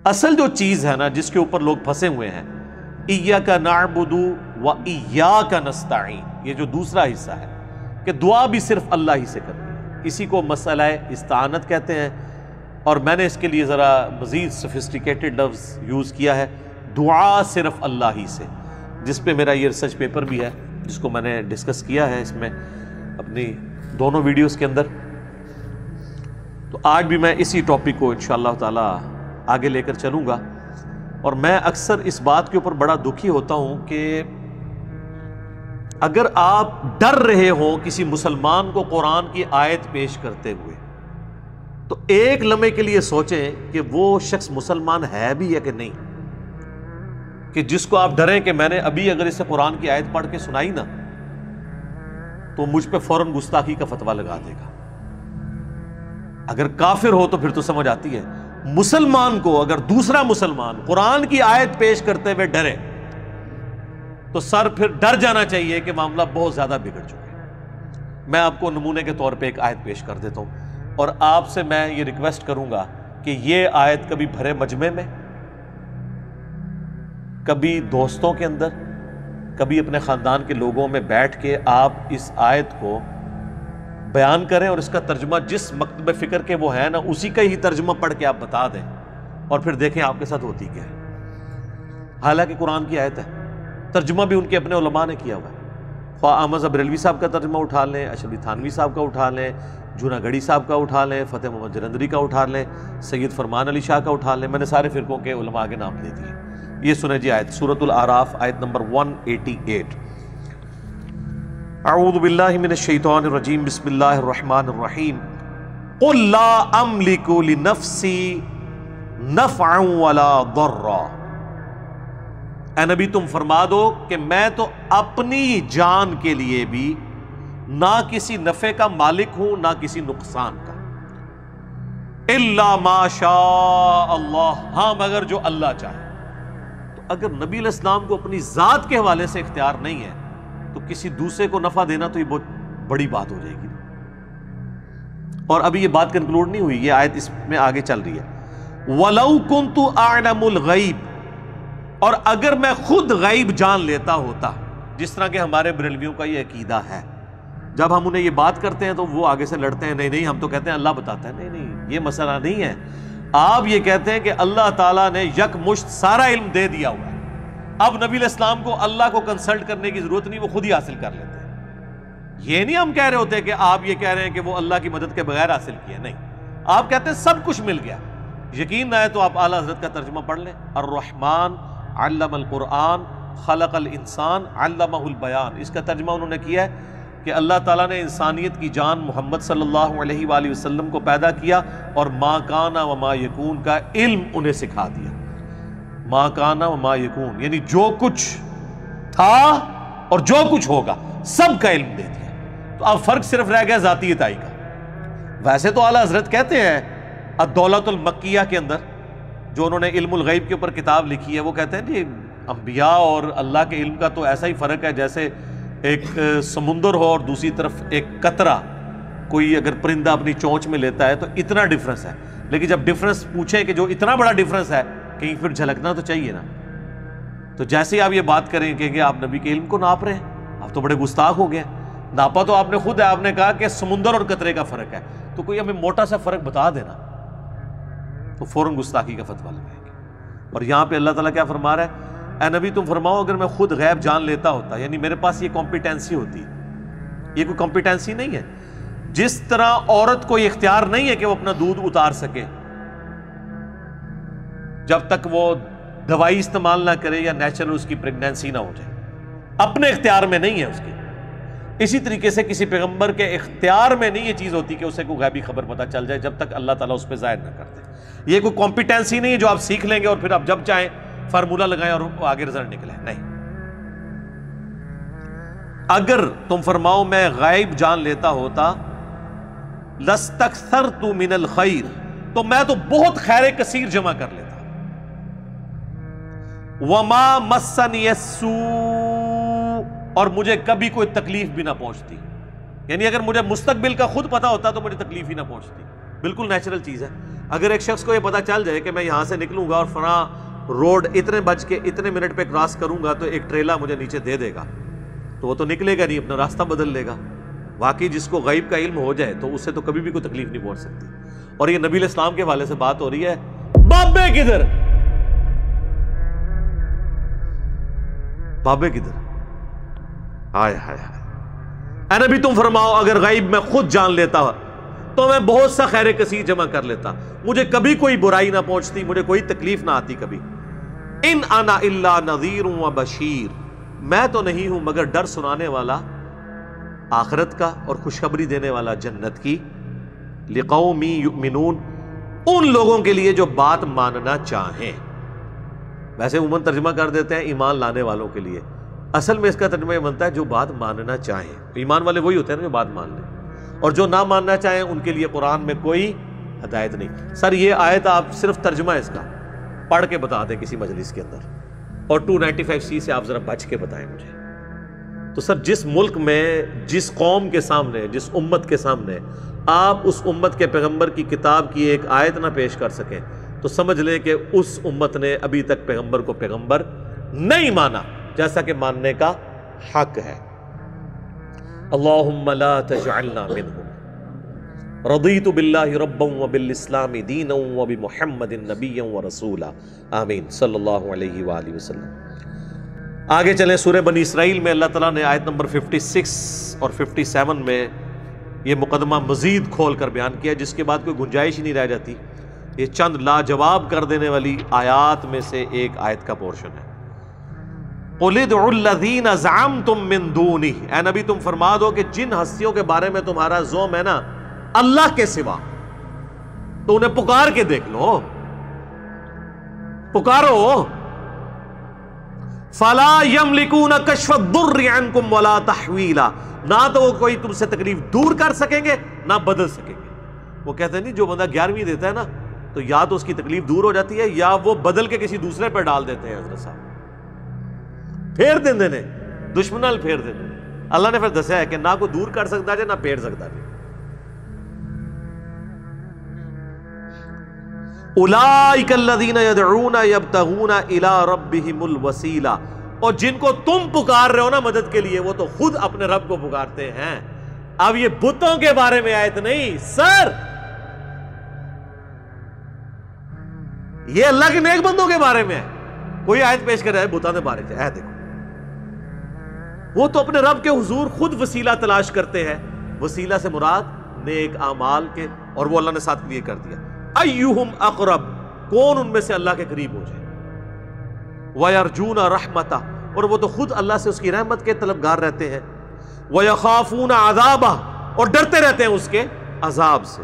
اصل جو چیز ہے نا جس کے اوپر لوگ پھنسے ہوئے ہیں، ایاک نعبد و ایاک نستعین، یہ جو دوسرا حصہ ہے کہ دعا بھی صرف اللہ ہی سے کرنی ہے، اسی کو مسئلہ استعانت کہتے ہیں۔ اور میں نے اس کے لیے ذرا مزید سوفسٹیکیٹڈ لفظ یوز کیا ہے، دعا صرف اللہ ہی سے، جس پہ میرا یہ ریسرچ پیپر بھی ہے، جس کو میں نے ڈسکس کیا ہے اس میں اپنی دونوں ویڈیوز کے اندر۔ تو آج بھی میں اسی ٹاپک کو انشاءاللہ تعالی آگے لے کر چلوں گا۔ اور میں اکثر اس بات کے اوپر بڑا دکھی ہوتا ہوں کہ اگر آپ ڈر رہے ہوں کسی مسلمان کو قرآن کی آیت پیش کرتے ہوئے، تو ایک لمحے کے لیے سوچیں کہ وہ شخص مسلمان ہے بھی یا کہ نہیں، کہ جس کو آپ ڈریں کہ میں نے ابھی اگر اسے قرآن کی آیت پڑھ کے سنائی نا تو مجھ پہ فوراً گستاخی کا فتویٰ لگا دے گا۔ اگر کافر ہو تو پھر تو سمجھ آتی ہے، مسلمان کو اگر دوسرا مسلمان قرآن کی آیت پیش کرتے ہوئے ڈرے تو سر پھر ڈر جانا چاہیے کہ معاملہ بہت زیادہ بگڑ چکا ہے۔ میں آپ کو نمونے کے طور پہ ایک آیت پیش کر دیتا ہوں، اور آپ سے میں یہ ریکویسٹ کروں گا کہ یہ آیت کبھی بھرے مجمع میں، کبھی دوستوں کے اندر، کبھی اپنے خاندان کے لوگوں میں بیٹھ کے آپ اس آیت کو بیان کریں، اور اس کا ترجمہ جس مکتب فکر کے وہ ہے نا اسی کا ہی ترجمہ پڑھ کے آپ بتا دیں، اور پھر دیکھیں آپ کے ساتھ ہوتی کیا ہے۔ حالانکہ قرآن کی آیت ہے، ترجمہ بھی ان کے اپنے علماء نے کیا ہوا ہے، خواہ احمد بریلوی صاحب کا ترجمہ اٹھا لیں، اشرفی تھانوی صاحب کا اٹھا لیں، جونا گڑھی صاحب کا اٹھا لیں، فتح محمد جلندری کا اٹھا لیں، سید فرمان علی شاہ کا اٹھا لیں، میں نے سارے فرقوں کے علماء کے نام دے دیے۔ یہ سنیں جی آیت، سورۃ الاعراف، آیت نمبر 188۔ اعوذ باللہ من الشیطان الرجیم، بسم اللہ الرحمن الرحیم۔ قل لا املک لنفسی نفعا ولا ضرا، اے نبی تم فرما دو کہ میں تو اپنی جان کے لیے بھی نہ کسی نفع کا مالک ہوں نہ کسی نقصان کا، الا ما شاء اللہ، ہاں مگر جو اللہ چاہے۔ تو اگر نبی علیہ السلام کو اپنی ذات کے حوالے سے اختیار نہیں ہے تو کسی دوسرے کو نفع دینا تو یہ بہت بڑی بات ہو جائے گی۔ اور ابھی یہ بات کنکلوڈ نہیں ہوئی، یہ آیت اس میں آگے چل رہی ہے۔ وَلَوْ كُنْتُ أَعْلَمُ الْغَيْبِ، اور اگر میں خود غیب جان لیتا ہوتا، جس طرح کہ ہمارے بریلویوں کا یہ عقیدہ ہے، جب ہم انہیں یہ بات کرتے ہیں تو وہ آگے سے لڑتے ہیں، نہیں نہیں ہم تو کہتے ہیں اللہ بتاتا ہے، نہیں نہیں یہ مسئلہ نہیں ہے۔ آپ یہ کہتے ہیں کہ اللہ تعالیٰ نے یک مشت سارا علم دے دیا ہوا ہے، اب نبی علیہ السلام کو اللہ کو کنسلٹ کرنے کی ضرورت نہیں، وہ خود ہی حاصل کر لیتے ہیں۔ یہ نہیں ہم کہہ رہے ہوتے کہ آپ یہ کہہ رہے ہیں کہ وہ اللہ کی مدد کے بغیر حاصل کیا، نہیں، آپ کہتے ہیں سب کچھ مل گیا۔ یقین نہ ہے تو آپ اعلیٰ حضرت کا ترجمہ پڑھ لیں، الرحمن علم القرآن خلق الانسان علمہ البیان، اس کا ترجمہ انہوں نے کیا ہے کہ اللہ تعالیٰ نے انسانیت کی جان محمد صلی اللہ علیہ وآلہ وسلم کو پیدا کیا اور ما کان و ما یکون کا علم انہیں سکھا دیا۔ ما کان و ما یکون یعنی جو کچھ تھا اور جو کچھ ہوگا سب کا علم دے دیا۔ تو اب فرق صرف رہ گیا ذاتی عطائی کا۔ ویسے تو اعلیٰ حضرت کہتے ہیں الدولۃ المکیہ کے اندر، جو انہوں نے علم الغیب کے اوپر کتاب لکھی ہے، وہ کہتے ہیں کہ انبیاء اور اللہ کے علم کا تو ایسا ہی فرق ہے جیسے ایک سمندر ہو اور دوسری طرف ایک قطرہ، کوئی اگر پرندہ اپنی چونچ میں لیتا ہے تو اتنا ڈفرنس ہے، لیکن جب ڈفرنس پوچھیں کہ جو اتنا بڑا ڈفرنس ہے کہیں پھر جھلکنا تو چاہیے نا۔ تو جیسے ہی آپ یہ بات کریں کہ آپ نبی کے علم کو ناپ رہے ہیں، آپ تو بڑے گستاخ ہو گئے۔ ناپا تو آپ نے خود ہے، آپ نے کہا کہ سمندر اور قطرے کا فرق ہے، تو کوئی ہمیں موٹا سا فرق بتا دینا تو فوراً گستاخی کا فتویٰ لگائیں گے۔ اور یہاں پہ اللہ تعالیٰ کیا فرما رہا ہے، اے نبی تم فرماؤ اگر میں خود غیب جان لیتا ہوتا، یعنی میرے پاس یہ کمپیٹنسی ہوتی، یہ کوئی کمپیٹنسی نہیں ہے۔ جس طرح عورت کو یہ اختیار نہیں ہے کہ وہ اپنا دودھ اتار سکے جب تک وہ دوائی استعمال نہ کرے یا نیچرل اس کی پریگنینسی نہ ہو جائے، اپنے اختیار میں نہیں ہے اس کے، اسی طریقے سے کسی پیغمبر کے اختیار میں نہیں یہ چیز ہوتی کہ اسے کوئی غیبی خبر پتہ چل جائے جب تک اللہ تعالیٰ اس پہ ظاہر نہ کرتے۔ یہ کوئی کمپیٹنسی نہیں ہے جو آپ سیکھ لیں گے اور پھر آپ جب چاہیں فارمولہ لگائیں اور آگے رزلٹ نکلے، نہیں۔ اگر تم فرماؤ میں غیب جان لیتا ہوتا، لستکثرت من الخیر، تو میں تو بہت خیر کثیر جمع کر لیتا، وما مسنی السوء، اور مجھے کبھی کوئی تکلیف بھی نہ پہنچتی، یعنی اگر مجھے مستقبل کا خود پتا ہوتا تو مجھے تکلیف ہی نہ پہنچتی۔ بالکل نیچرل چیز ہے. اگر ایک شخص کو یہ پتا چل جائے کہ میں یہاں سے نکلوں گا اور فلاں روڈ اتنے بج کے اتنے منٹ پہ کراس کروں گا تو ایک ٹریلا مجھے نیچے دے دے گا، تو وہ تو نکلے گا نہیں، اپنا راستہ بدل لے گا. واقعی جس کو غیب کا علم ہو جائے تو اس سے تو کبھی بھی کوئی تکلیف نہیں پہنچ سکتی. اور یہ نبی علیہ السلام کے حوالے سے بات ہو رہی ہے. بابے کدھر، بابے کدھر، ہائے ہائے ہائے. اے نبی تم فرماؤ اگر غیب میں خود جان لیتا تو میں بہت سا خیر کثیر جمع کر لیتا، مجھے کبھی کوئی برائی نہ پہنچتی، مجھے کوئی تکلیف نہ آتی کبھی. ان انا الا نذیر و بشیر، میں تو نہیں ہوں مگر ڈر سنانے والا آخرت کا اور خوشخبری دینے والا جنت کی. لقوم یؤمنون، ان لوگوں کے لیے جو بات ماننا چاہیں. ویسے عموماً ترجمہ کر دیتے ہیں ایمان لانے والوں کے لیے، اصل میں اس کا ترجمہ یہ بنتا ہے جو بات ماننا چاہیں. ایمان والے وہی ہوتے ہیں جو بات مان لیں، اور جو نہ ماننا چاہیں ان کے لیے قرآن میں کوئی ہدایت نہیں. سر یہ آیت آپ صرف ترجمہ اس کا پڑھ کے بتا دیں کسی مجلس کے اندر، اور 295C سے آپ ذرا بچ کے بتائیں مجھے. تو سر جس ملک میں، جس قوم کے سامنے، جس امت کے سامنے آپ اس امت کے پیغمبر کی کتاب کی ایک آیت نہ پیش کر سکیں تو سمجھ لیں کہ اس امت نے ابھی تک پیغمبر کو پیغمبر نہیں مانا جیسا کہ ماننے کا حق ہے. اللہم لا تجعلنا منہم، رضیت باللہ ربا وبالاسلام دینا وبمحمد نبیا ورسولا، آمین صلی اللہ علیہ وآلہ وسلم. آگے چلیں سورہ بنی اسرائیل میں اللہ تعالیٰ نے آیت نمبر 56 اور 57 میں یہ مقدمہ مزید کھول کر بیان کیا، جس کے بعد کوئی گنجائش ہی نہیں رہ جاتی. یہ چند لاجواب کر دینے والی آیات میں سے ایک آیت کا پورشن ہے. قُلِ ادْعُوا الَّذِينَ زَعَمْتُم مِّن دُونِهِ، اے نبی تم فرما دو کہ جن ہستیوں کے بارے میں تمہارا زعم ہے نا اللہ کے سوا، تو انہیں پکار کے دیکھ لو، پکارو. فَلَا يَمْلِكُونَ كَشْفَ الضُّرِّ عَنْكُمْ وَلَا تَحْوِيلًا، نہ تو وہ کوئی تم سے تکلیف دور کر سکیں گے نہ بدل سکیں گے. وہ کہتے ہیں نہیں جو بندہ 11ویں دیتا ہے نا تو یا تو اس کی تکلیف دور ہو جاتی ہے یا وہ بدل کے کسی دوسرے پہ ڈال دیتے ہیں. حضرت صاحب پھیر دیں دینے دشمنال پھیر دیں. اللہ نے پھر دسیا ہے کہ نہ کوئی دور کر سکتا ہے نہ پھیر سکتا ہے. اولئک الذین یدعون یبتغون الی ربہم الوسیلہ، اور جن کو تم پکار رہے ہو نا مدد کے لیے وہ تو خود اپنے رب کو پکارتے ہیں. اب یہ بتوں کے بارے میں آیت نہیں سر، یہ اللہ کے نیک بندوں کے بارے میں ہے. کوئی آیت پیش کر رہا ہے بتوں کے بارے میں، دیکھو وہ تو اپنے رب کے حضور خود وسیلہ تلاش کرتے ہیں. وسیلہ سے مراد نیک اعمال کے، اور وہ اللہ نے ساتھ لیے کر دیا. ایہم اقرب، کون ان میں سے اللہ کے قریب ہو جائے. وَيَرْجُونَ رَحْمَتَهُ، اور وہ تو خود اللہ سے اس کی رحمت کے طلبگار رہتے ہیں. وَيَخَافُونَ عَذَابَهُ، اور ڈرتے رہتے ہیں اس کے عذاب سے.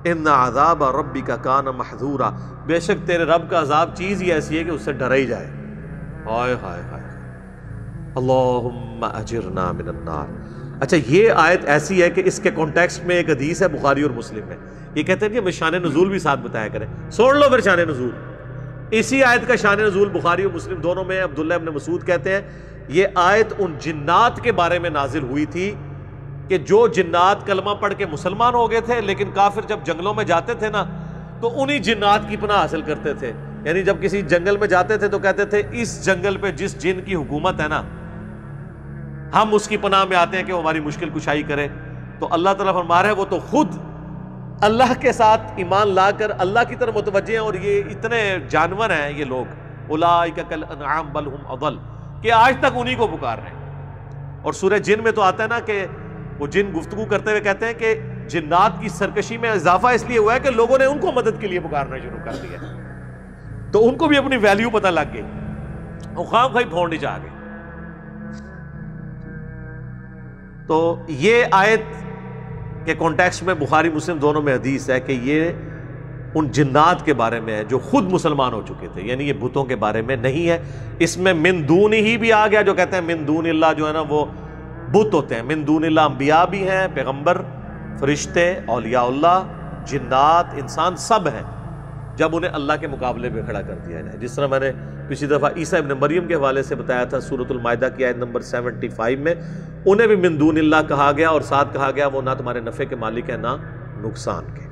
إِنَّ عَذَابَ رَبِّكَ كَانَ مَحْذُورًا، بے شک تیرے رب کا عذاب چیز ہی ایسی ہے کہ اس سے ڈرا ہی جائے. ہائے ہائے ہائے، اللہم اجرنا من النار. اچھا یہ آیت ایسی ہے کہ اس کے کانٹیکسٹ میں ایک حدیث ہے بخاری اور مسلم میں. یہ کہتے ہیں کہ ہمیں شان نزول بھی ساتھ بتایا کریں. سن لو پھر شان نزول. اسی آیت کا شان نزول بخاری اور مسلم دونوں میں. عبداللہ ابن مسعود کہتے ہیں یہ آیت ان جنات کے بارے میں نازل ہوئی تھی کہ جو جنات کلمہ پڑھ کے مسلمان ہو گئے تھے لیکن کافر جب جنگلوں میں جاتے تھے نا تو انہی جنات کی پناہ حاصل کرتے تھے. یعنی جب کسی جنگل میں جاتے تھے تو کہتے تھے اس جنگل پہ جس جن کی حکومت ہے نا ہم اس کی پناہ میں آتے ہیں کہ وہ ہماری مشکل کشائی کرے. تو اللہ تعالیٰ فرما رہا ہے وہ تو خود اللہ کے ساتھ ایمان لا کر اللہ کی طرف متوجہ ہیں. اور یہ اتنے جانور ہیں یہ لوگ، اولئک کالانعام بل ہم اضل، کہ آج تک انہی کو پکار رہے ہیں. اور سورہ جن میں تو آتا ہے نا کہ وہ جن گفتگو کرتے ہوئے کہتے ہیں کہ جنات کی سرکشی میں اضافہ اس لیے ہوا ہے کہ لوگوں نے ان کو مدد کے لیے پکارنا شروع کر دیا، تو ان کو بھی اپنی ویلیو پتہ لگ گئی، وہ خام خواہ پھوڑنی چاہ گئے. تو یہ آیت کے کانٹیکسٹ میں بخاری مسلم دونوں میں حدیث ہے کہ یہ ان جنات کے بارے میں ہے جو خود مسلمان ہو چکے تھے، یعنی یہ بتوں کے بارے میں نہیں ہے. اس میں من دون ہی بھی آ گیا، جو کہتے ہیں من دون اللہ جو ہے نا وہ بت ہوتے ہیں. من دون اللہ انبیاء بھی ہیں، پیغمبر، فرشتے، اولیاء اللہ، جنات، انسان سب ہیں جب انہیں اللہ کے مقابلے میں کھڑا کر دیا جائے. جس طرح میں نے پچھلی دفعہ عیسیٰ ابن مریم کے حوالے سے بتایا تھا سورۃ المائدہ کی آیت نمبر 75 میں، انہیں بھی من دون اللہ کہا گیا اور ساتھ کہا گیا وہ نہ تمہارے نفع کے مالک ہیں نہ نقصان کے.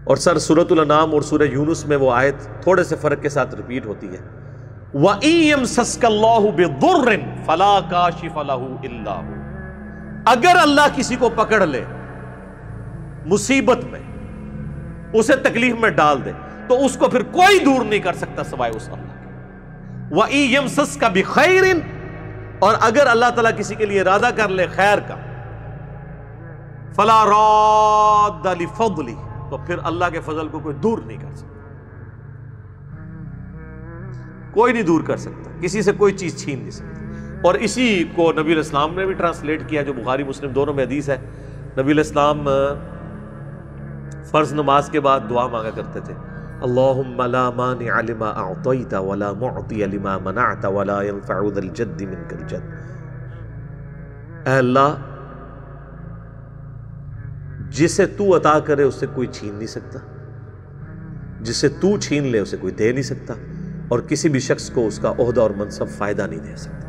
اور سر سورۃ الانعام اور سورہ یونس میں وہ آیت تھوڑے سے فرق کے ساتھ ریپیٹ ہوتی ہے، وَإِن يَمْسَسْكَ اللَّهُ بِضُرٍّ فَلَا كَاشِفَ لَهُ إِلَّا هُوَ، اگر اللہ کسی کو پکڑ لے مصیبت میں، اسے تکلیف میں ڈال دے، تو اس کو پھر کوئی دور نہیں کر سکتا سوائے اس اللہ کے۔ وَإِن يَمْسَسْكَ بِخَيْرٍ، اور اگر اللہ تعالیٰ کسی کے لیے ارادہ کر لے خیر کا، فَلَا رَادَّ لِفَضْلِهِ، تو پھر اللہ کے فضل کو کوئی دور نہیں کر سکتا، کوئی نہیں دور کر سکتا، کسی سے کوئی چیز چھین نہیں سکتا۔ اور اسی کو نبی علیہ السلام نے بھی ٹرانسلیٹ کیا، جو بخاری مسلم دونوں میں حدیث ہے۔ نبی علیہ السلام فرض نماز کے بعد دعا مانگا کرتے تھے، اللہم لا مانع لما اعطیت ولا معطی لما منعت ولا ينفع ذا الجد منک الجد، اے اللہ جسے تو عطا کرے اس سے کوئی چھین نہیں سکتا، جسے تو چھین لے اسے کوئی دے نہیں سکتا، اور کسی بھی شخص کو اس کا عہدہ اور منصب فائدہ نہیں دے سکتا۔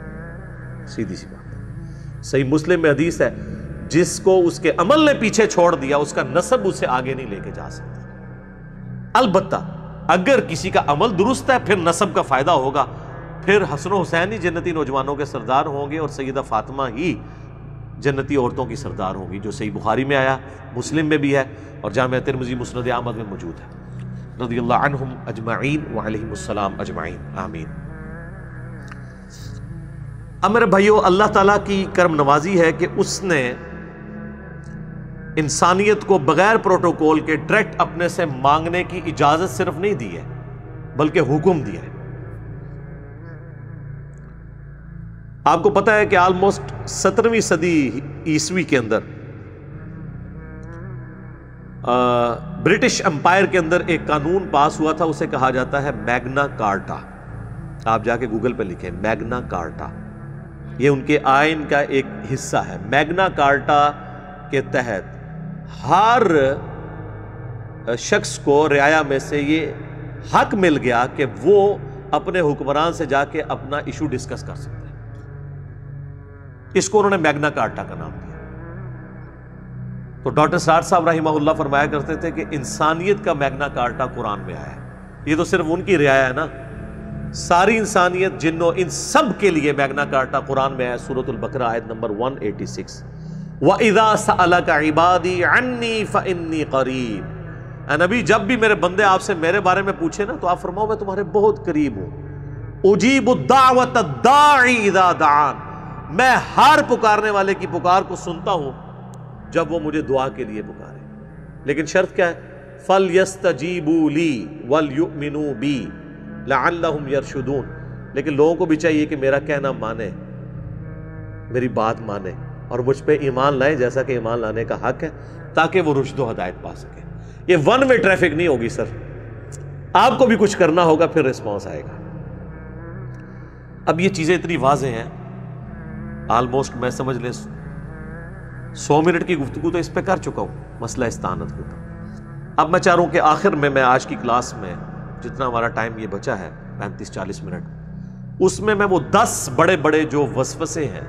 سیدھی سی بات ہے۔ صحیح مسلم میں حدیث ہے، جس کو اس کے عمل نے پیچھے چھوڑ دیا اس کا نسب اسے آگے نہیں لے کے جا سکتا۔ البتہ اگر کسی کا عمل درست ہے پھر نسب کا فائدہ ہوگا، پھر حسن و حسین ہی جنتی نوجوانوں کے سردار ہوں گے، اور سیدہ فاطمہ ہی جنتی عورتوں کی سردار ہوں گی، جو صحیح بخاری میں آیا، مسلم میں بھی ہے، اور جامع ترمذی مسند احمد میں موجود ہے۔ رضی اللہ عنہم اجمعین وعلیہم السلام اجمعین، آمین۔ اب میرے بھائیو، اللہ تعالیٰ کی کرم نوازی ہے کہ اس نے انسانیت کو بغیر پروٹوکول کے ڈائریکٹ اپنے سے مانگنے کی اجازت صرف نہیں دی ہے، بلکہ حکم دیا ہے۔ آپ کو پتہ ہے کہ آلموسٹ 17ویں صدی عیسوی کے اندر برٹش امپائر کے اندر ایک قانون پاس ہوا تھا، اسے کہا جاتا ہے میگنا کارٹا۔ آپ جا کے گوگل پہ لکھیں میگنا کارٹا، یہ ان کے آئین کا ایک حصہ ہے۔ میگنا کارٹا کے تحت ہر شخص کو رعایا میں سے یہ حق مل گیا کہ وہ اپنے حکمران سے جا کے اپنا ایشو ڈسکس کر سکتے ہیں۔ اس کو انہوں نے میگنا کارٹا کا نام دیا۔ تو ڈاکٹر سار صاحب رحمہ اللہ فرمایا کرتے تھے کہ انسانیت کا میگنا کارٹا قرآن میں آیا ہے۔ یہ تو صرف ان کی رعایا ہے نا، ساری انسانیت، جنوں، ان سب کے لیے میگنا کارٹا قرآن میں آیا۔ سورۃ البقرہ آیت نمبر 186، وَإِذَا سَأَلَكَ عِبَادِي عَنِّي فَإِنِّي قَرِيبٌ، اے نبی جب بھی میرے بندے آپ سے میرے بارے میں پوچھے نا تو آپ فرماؤ میں تمہارے بہت قریب ہوں۔ اجیب الدعوۃ الداعی اذا دعان، میں ہر پکارنے والے کی پکار کو سنتا ہوں جب وہ مجھے دعا کے لیے پکارے، لیکن شرط کیا ہے؟ فَلْيَسْتَجِيبُوا لِي وَلْيُؤْمِنُوا بِي لَعَلَّهُمْ يَرْشُدُونَ، لیکن لوگوں کو بھی چاہیے کہ میرا کہنا مانے، میری بات مانے، اور مجھ پہ ایمان لائیں جیسا کہ ایمان لانے کا حق ہے، تاکہ وہ رشد و ہدایت پا سکے۔ یہ ون وے ٹریفک نہیں ہوگی سر، آپ کو بھی کچھ کرنا ہوگا پھر رسپانس آئے گا۔ اب یہ چیزیں اتنی واضح ہیں، آلموسٹ میں سمجھ لیں 100 منٹ کی گفتگو تو اس پہ کر چکا ہوں، مسئلہ استعانت کو۔ اب میں چاہ رہا ہوں کہ آخر میں آج کی کلاس میں جتنا ہمارا ٹائم یہ بچا ہے 35-40 منٹ، اس میں وہ 10 بڑے بڑے جو وسوسے ہیں،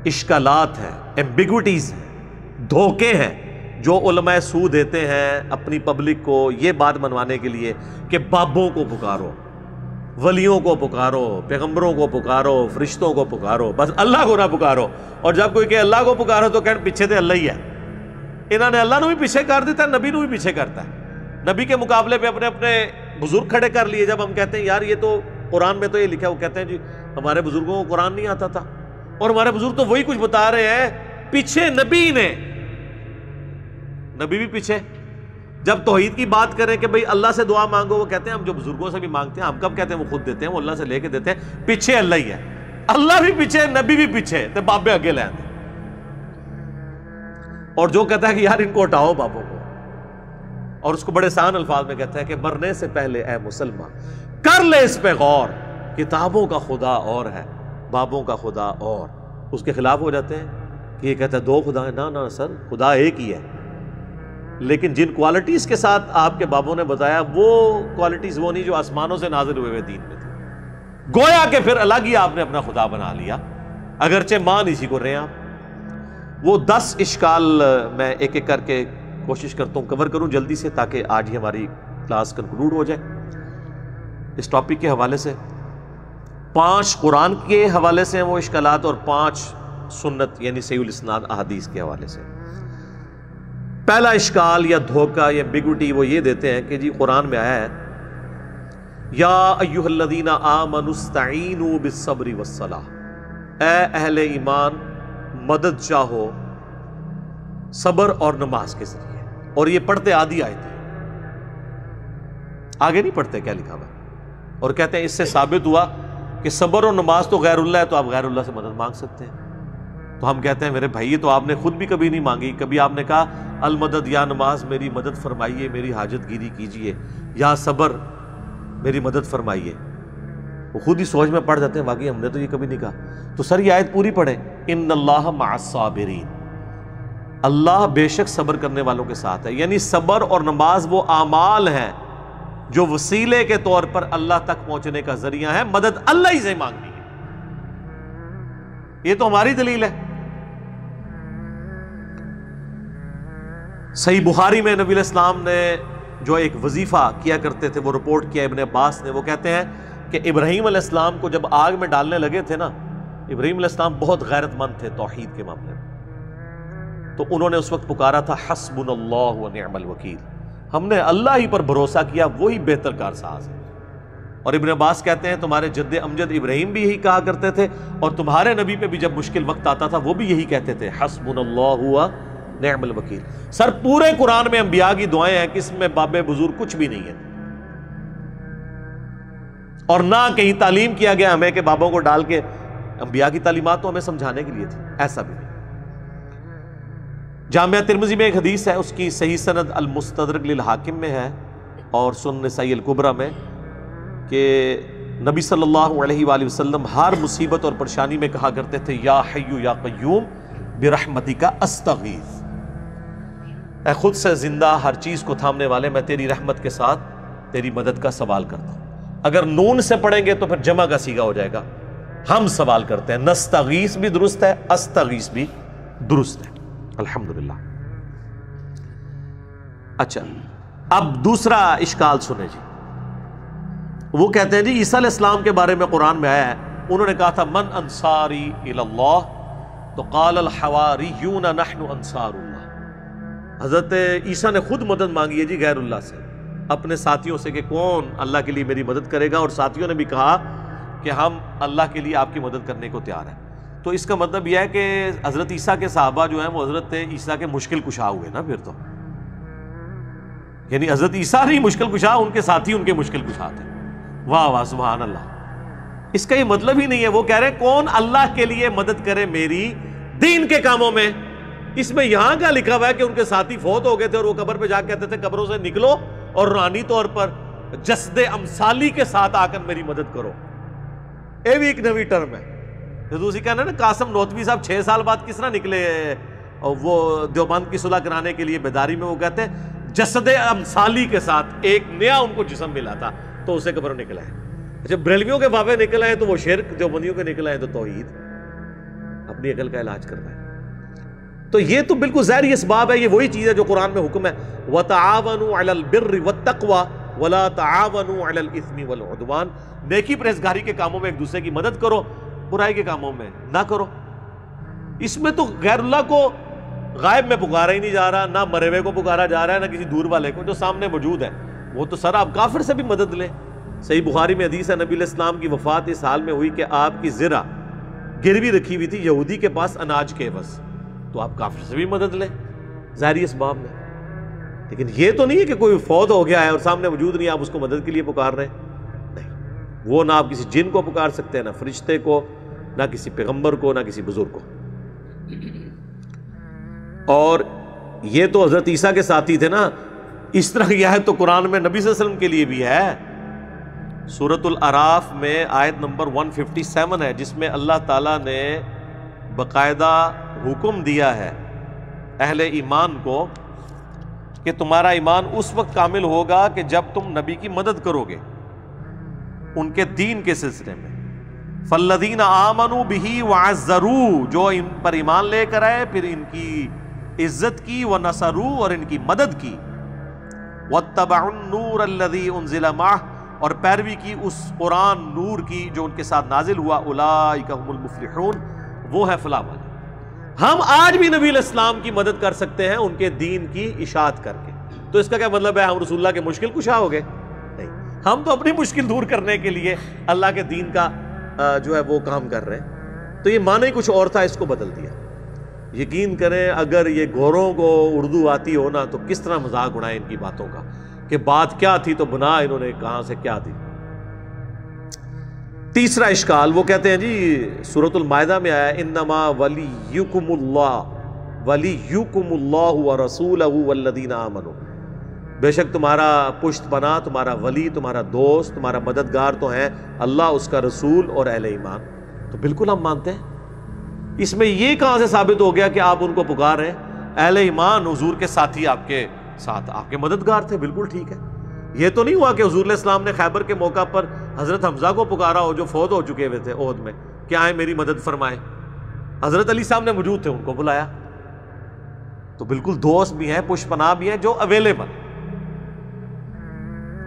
اشکالات ہیں، ایمبیگوٹیز ہیں، دھوکے ہیں، جو علماء سو دیتے ہیں اپنی پبلک کو یہ بات منوانے کے لیے کہ بابوں کو پکارو، ولیوں کو پکارو، پیغمبروں کو پکارو، فرشتوں کو پکارو، بس اللہ کو نہ پکارو۔ اور جب کوئی کہ اللہ کو پکارو تو کہیں پیچھے تو اللہ ہی ہے۔ انہوں نے اللہ نو بھی پیچھے کر دیتا ہے، نبی نو بھی پیچھے کرتا ہے۔ نبی کے مقابلے پہ اپنے اپنے بزرگ کھڑے کر لیے۔ جب ہم کہتے ہیں یار یہ تو قرآن میں تو یہ لکھا ہے، وہ کہتے ہیں جی ہمارے بزرگوں کو قرآن نہیں آتا تھا، اور ہمارے بزرگ تو وہی کچھ بتا رہے ہیں، پیچھے نبی نے، نبی بھی پیچھے۔ جب توحید کی بات کریں کہ بھئی اللہ سے دعا مانگو، وہ کہتے ہیں ہم جو بزرگوں سے بھی مانگتے ہیں، ہم کب کہتے ہیں وہ خود دیتے ہیں، وہ اللہ سے لے کے دیتے ہیں، پیچھے اللہ ہی ہے، اللہ بھی پیچھے، نبی بھی پیچھے، تے بابے اگے لے آتے۔ اور جو کہتا ہے کہ یار ان کو ہٹاؤ بابوں کو، اور اس کو بڑے آسان الفاظ میں کہتا ہے کہ مرنے سے پہلے اے مسلمان کر لے اس پہ غور، کتابوں کا خدا اور ہے، بابوں کا خدا اور۔ اس کے خلاف ہو جاتے ہیں کہ یہ کہتا ہے 2 خدا ہیں۔ نہ سر، خدا ایک ہی ہے، لیکن جن کوالٹیز کے ساتھ آپ کے بابوں نے بتایا وہ کوالٹیز وہ نہیں جو آسمانوں سے نازل ہوئے دین میں تھے۔ گویا کہ پھر الگ ہی آپ نے اپنا خدا بنا لیا، اگرچہ مان اسی کو رہے آپ۔ وہ 10 اشکال میں ایک ایک کر کے کوشش کرتا ہوں کور کروں جلدی سے تاکہ آج ہی ہماری کلاس کنکلوڈ ہو جائے اس ٹاپک کے حوالے سے. 5 قرآن کے حوالے سے ہیں وہ اشکالات اور 5 سنت یعنی صحیح الاسناد احادیث کے حوالے سے. پہلا اشکال یا دھوکہ یا ایمبیگوٹی وہ یہ دیتے ہیں کہ جی قرآن میں آیا ہے یا ایھا الذین آمنوا استعینوا بالصبر والصلاۃ، اے اہل ایمان مدد چاہو صبر اور نماز کے ذریعے. اور یہ پڑھتے آدھی آیت ہے، آگے نہیں پڑھتے کیا لکھا ہوا ہے، اور کہتے ہیں اس سے ثابت ہوا کہ صبر اور نماز تو غیر اللہ ہے تو آپ غیر اللہ سے مدد مانگ سکتے ہیں. تو ہم کہتے ہیں میرے بھائی تو آپ نے خود بھی کبھی نہیں مانگی، کبھی آپ نے کہا المدد یا نماز میری مدد فرمائیے، میری حاجت گیری کیجئے، یا صبر میری مدد فرمائیے. وہ خود ہی سوچ میں پڑھ جاتے ہیں واقعی ہم نے تو یہ کبھی نہیں کہا. تو سر یہ آیت پوری پڑھیں، ان اللہ مع الصابرین، اللہ بے شک صبر کرنے والوں کے ساتھ ہے. یعنی صبر اور نماز وہ اعمال ہیں جو وسیلے کے طور پر اللہ تک پہنچنے کا ذریعہ ہے، مدد اللہ ہی سے مانگنی ہے. یہ تو ہماری دلیل ہے. صحیح بخاری میں نبی علیہ السلام نے جو ایک وظیفہ کیا کرتے تھے وہ رپورٹ کیا ابن عباس نے. وہ کہتے ہیں کہ ابراہیم علیہ السلام کو جب آگ میں ڈالنے لگے تھے نا، ابراہیم علیہ السلام بہت غیرت مند تھے توحید کے معاملے میں، تو انہوں نے اس وقت پکارا تھا حسبنا اللہ ونعم الوکیل، ہم نے اللہ ہی پر بھروسہ کیا، وہی بہتر کارساز ہے. اور ابن عباس کہتے ہیں تمہارے جد امجد ابراہیم بھی یہی کہا کرتے تھے، اور تمہارے نبی پہ بھی جب مشکل وقت آتا تھا وہ بھی یہی کہتے تھے حسبنا اللہ ونعم الوکیل. سر پورے قرآن میں انبیاء کی دعائیں ہیں کہ اس میں باب بزرگ کچھ بھی نہیں ہے، اور نہ کہیں تعلیم کیا گیا ہمیں کہ بابوں کو ڈال کے، انبیاء کی تعلیمات تو ہمیں سمجھانے کے لیے تھی، ایسا بھی نہیں. جامعہ ترمذی میں ایک حدیث ہے، اس کی صحیح سند المستدرک للحاکم میں ہے اور سنن نسائی الکبریٰ میں، کہ نبی صلی اللہ علیہ وآلہ وسلم ہر مصیبت اور پریشانی میں کہا کرتے تھے یا حی یا قیوم برحمتک استغیث، اے خود سے زندہ ہر چیز کو تھامنے والے میں تیری رحمت کے ساتھ تیری مدد کا سوال کرتا ہوں. اگر نون سے پڑھیں گے تو پھر جمع کا صیغہ ہو جائے گا، ہم سوال کرتے ہیں. نستغیث بھی درست ہے، استغیث بھی درست ہے. الحمدللہ. اچھا اب دوسرا اشکال سنیں جی. وہ کہتے ہیں جی عیسیٰ علیہ السلام کے بارے میں قرآن میں آیا ہے، انہوں نے کہا تھا من انصاری الی اللہ، تو قال الحواریون نحن انصار اللہ. حضرت عیسیٰ نے خود مدد مانگی ہے جی غیر اللہ سے، اپنے ساتھیوں سے کہ کون اللہ کے لیے میری مدد کرے گا، اور ساتھیوں نے بھی کہا کہ ہم اللہ کے لیے آپ کی مدد کرنے کو تیار ہیں. تو اس کا مطلب یہ ہے کہ حضرت عیسیٰ کے صحابہ جو ہیں وہ حضرت عیسیٰ کے مشکل کشا ہوئے نا. پھر تو یعنی حضرت عیسیٰ نہیں مشکل کشا، ان کے ساتھی ان کے مشکل کشا تھے. واہ واہ سبحان اللہ. اس کا یہ مطلب ہی نہیں ہے. وہ کہہ رہے ہیں کون اللہ کے لیے مدد کرے میری دین کے کاموں میں. اس میں یہاں کا لکھا ہوا ہے کہ ان کے ساتھی فوت ہو گئے تھے اور وہ قبر پہ جا کے کہتے تھے قبروں سے نکلو اور روحانی طور پر جسد امثالی کے ساتھ آ کر میری مدد کرو. یہ بھی ایک نئی ٹرم ہے. دوسری کہنا نا قاسم نوتوی صاحب 6 سال بعد کس طرح نکلے اور وہ دیوبند کی صلح کرانے کے لیے بیداری میں، وہ کہتے ہیں جسد امثالی کے ساتھ ایک نیا ان کو جسم ملا تھا تو اسے قبر نکلا ہے. اچھا بریلویوں کے بابے نکل آئے تو وہ شرک، دیوبندیوں کے نکل آئے تو توحید. اپنی عقل کا علاج کرنا ہے. تو یہ تو بالکل ظاہری اسباب ہے، یہ وہی چیز ہے جو قرآن میں حکم ہے وَتَعَاوَنُوا عَلَى الْبِرِّ وَالتَّقْوَى وَلَا تَعَاوَنُوا عَلَى الْإِثْمِ وَالْعُدْوَانِ. نیکی پرہیزگاری کے کاموں میں ایک دوسرے کی مدد کرو، برائی کے کاموں میں نہ کرو. اس میں تو غیر اللہ کو غائب میں پکارا ہی نہیں جا رہا، نہ مرے ہوئے کو پکارا جا رہا ہے، نہ کسی دور والے کو، جو سامنے موجود ہے وہ تو سر آپ کافر سے بھی مدد لیں. صحیح بخاری میں حدیث ہے نبی علیہ السلام کی وفات اس حال میں ہوئی کہ آپ کی زرہ گروی رکھی ہوئی تھی یہودی کے پاس اناج کے عوض، تو آپ کافر سے بھی مدد لیں ظاہری اسباب میں. لیکن یہ تو نہیں ہے کہ کوئی فوت ہو گیا ہے اور سامنے موجود نہیں، آپ اس کو مدد کے لیے پکار رہے ہیں. نہیں، وہ نہ آپ کسی جن کو پکار سکتے ہیں، نہ فرشتے کو، نہ کسی پیغمبر کو، نہ کسی بزرگ کو. اور یہ تو حضرت عیسیٰ کے ساتھی تھے نا. اس طرح کی آیت تو قرآن میں نبی صلی اللہ علیہ وسلم کے لیے بھی ہے. سورۃ الاعراف میں آیت نمبر 157 ہے، جس میں اللہ تعالیٰ نے باقاعدہ حکم دیا ہے اہل ایمان کو کہ تمہارا ایمان اس وقت کامل ہوگا کہ جب تم نبی کی مدد کرو گے ان کے دین کے سلسلے میں. فالذین آمنوا بہ وعزروہ، جو ان پر ایمان لے کر آئے پھر ان کی عزت کی، وَنَصَرُوا اور ان کی مدد کی، وَاتَّبَعُوا النُّورَ الَّذِي أُنزِلَ مَعَهُ اور پیروی کی اس قرآن نور کی جو ان کے ساتھ نازل ہوا، اولئک هم المفلحون وہ ہے فلاح والے۔ ہم آج بھی نبی علیہ السلام کی مدد کر سکتے ہیں ان کے دین کی اشاعت کر کے، تو اس کا کیا مطلب ہے ہم رسول اللہ کے مشکل کشا ہو گئے؟ نہیں، ہم تو اپنی مشکل دور کرنے کے لیے اللہ کے دین کا جو ہے وہ کام کر رہے ہیں۔ تو یہ معنی کچھ اور تھا، اس کو بدل دیا۔ یقین کریں اگر یہ گوروں کو اردو آتی ہو نا تو کس طرح مذاق اڑائیں ان کی باتوں کا کہ بات کیا تھی تو بنا انہوں نے کہاں سے کیا دی۔ تیسرا اشکال وہ کہتے ہیں جی سورۃ المائدہ میں آیا انما ولیکم اللہ ورسولہ والذین آمنوا، بے شک تمہارا پشت پناہ، تمہارا ولی، تمہارا دوست، تمہارا مددگار تو ہیں اللہ، اس کا رسول اور اہل ایمان۔ تو بالکل ہم مانتے ہیں۔ اس میں یہ کہاں سے ثابت ہو گیا کہ آپ ان کو پکار رہے ہیں؟ اہل ایمان حضور کے ساتھی آپ کے ساتھ آپ کے مددگار تھے، بالکل ٹھیک ہے۔ یہ تو نہیں ہوا کہ حضور علیہ السلام نے خیبر کے موقع پر حضرت حمزہ کو پکارا ہو جو فوت ہو چکے ہوئے تھے احد میں کہ آئیں میری مدد فرمائیں۔ حضرت علی صاحب نے موجود تھے، ان کو بلایا۔ تو بالکل دوست بھی ہیں، پشت پناہ بھی ہیں جو اویلیبل۔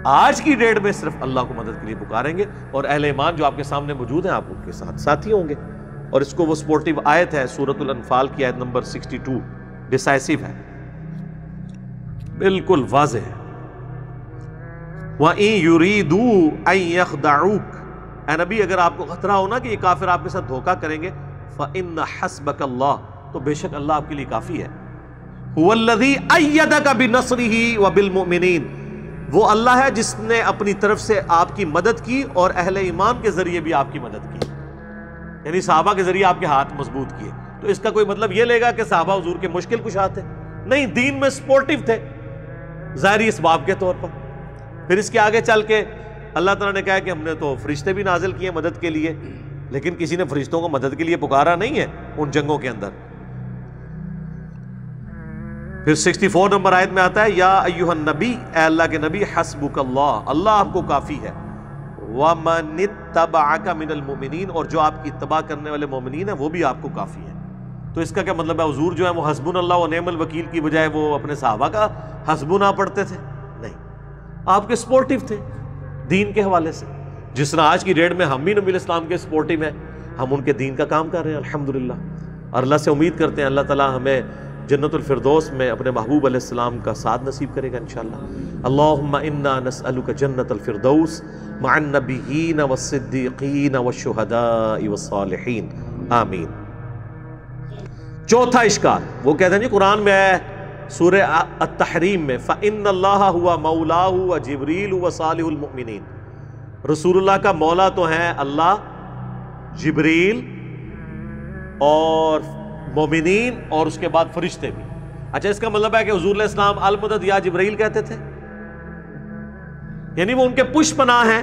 آج کی ڈیٹ میں صرف اللہ کو مدد کے لیے پکاریں گے اور اہل ایمان جو آپ کے سامنے موجود ہیں آپ ان کے ساتھ ساتھی ہوں گے۔ اور اس کو وہ سپورٹیو آیت ہے سورۃ الانفال کی آیت نمبر 62، ڈیسائسو ہے، بالکل واضح ہے۔ وَإِن يُرِيدُوا أَن يَخْدَعُوكَ، اے نبی اگر آپ کو خطرہ ہو نا کہ یہ کافر آپ کے ساتھ دھوکہ کریں گے، فَإِنَّ حَسْبَكَ اللَّهُ، تو بے شک اللہ آپ کے لیے کافی ہے۔ هُوَ الَّذِي أَيَّدَكَ بِنَصْرِهِ وَبِالْمُؤْمِنِينَ، وہ اللہ ہے جس نے اپنی طرف سے آپ کی مدد کی اور اہل ایمان کے ذریعے بھی آپ کی مدد کی، یعنی صحابہ کے ذریعے آپ کے ہاتھ مضبوط کیے۔ تو اس کا کوئی مطلب یہ لے گا کہ صحابہ حضور کے مشکل کشا تھے؟ نہیں، دین میں سپورٹیو تھے ظاہری اسباب کے طور پر۔ پھر اس کے آگے چل کے اللہ تعالیٰ نے کہا کہ ہم نے تو فرشتے بھی نازل کیے مدد کے لیے، لیکن کسی نے فرشتوں کو مدد کے لیے پکارا نہیں ہے ان جنگوں کے اندر۔ پھر 64 نمبر آیت میں آتا ہے یا ایھا النبی، اے اللہ کے نبی، حسبک اللہ، اللہ آپ کو کافی ہے، وَمَنِ اتَّبَعَكَ مِنَ الْمُؤْمِنِينَ، اور جو آپ کی اتباع کرنے والے مومنین ہیں وہ بھی آپ کو کافی ہیں۔ تو اس کا کیا مطلب ہے حضور جو ہے وہ حسبنا اللہ و نعم الوکیل کی بجائے وہ اپنے صحابہ کا حسبنا پڑھتے تھے؟ نہیں، آپ کے سپورٹیو تھے دین کے حوالے سے، جس طرح آج کی ڈیٹ میں ہم بھی نبی علیہ السلام کے سپورٹیو ہیں، ہم ان کے دین کا کام کر رہے ہیں الحمدللہ، اور اللہ سے امید کرتے ہیں اللہ تعالیٰ ہمیں جنت الفردوس میں اپنے محبوب علیہ السلام کا ساتھ نصیب کرے گا انشاءاللہ۔ اللہم انا نسألک جنت الفردوس مع النبیین والصدیقین والشہداء والصالحین، آمین۔ چوتھا اشکال وہ کہتے ہیں جی قرآن میں ہے سورہ التحریم میں فَإِنَّ اللَّهَ هُوَ مَوْلَاهُ وَجِبْرِيلُ وَصَالِحُ الْمُؤْمِنِينَ، رسول اللہ کا مولا تو ہیں اللہ، جبریل اور مومنین اور اس کے بعد فرشتے بھی۔ اچھا اس کا مطلب ہے کہ حضور علیہ السلام المدد یا جبرائیل کہتے تھے، یعنی وہ ان کے پشت پناہ ہیں،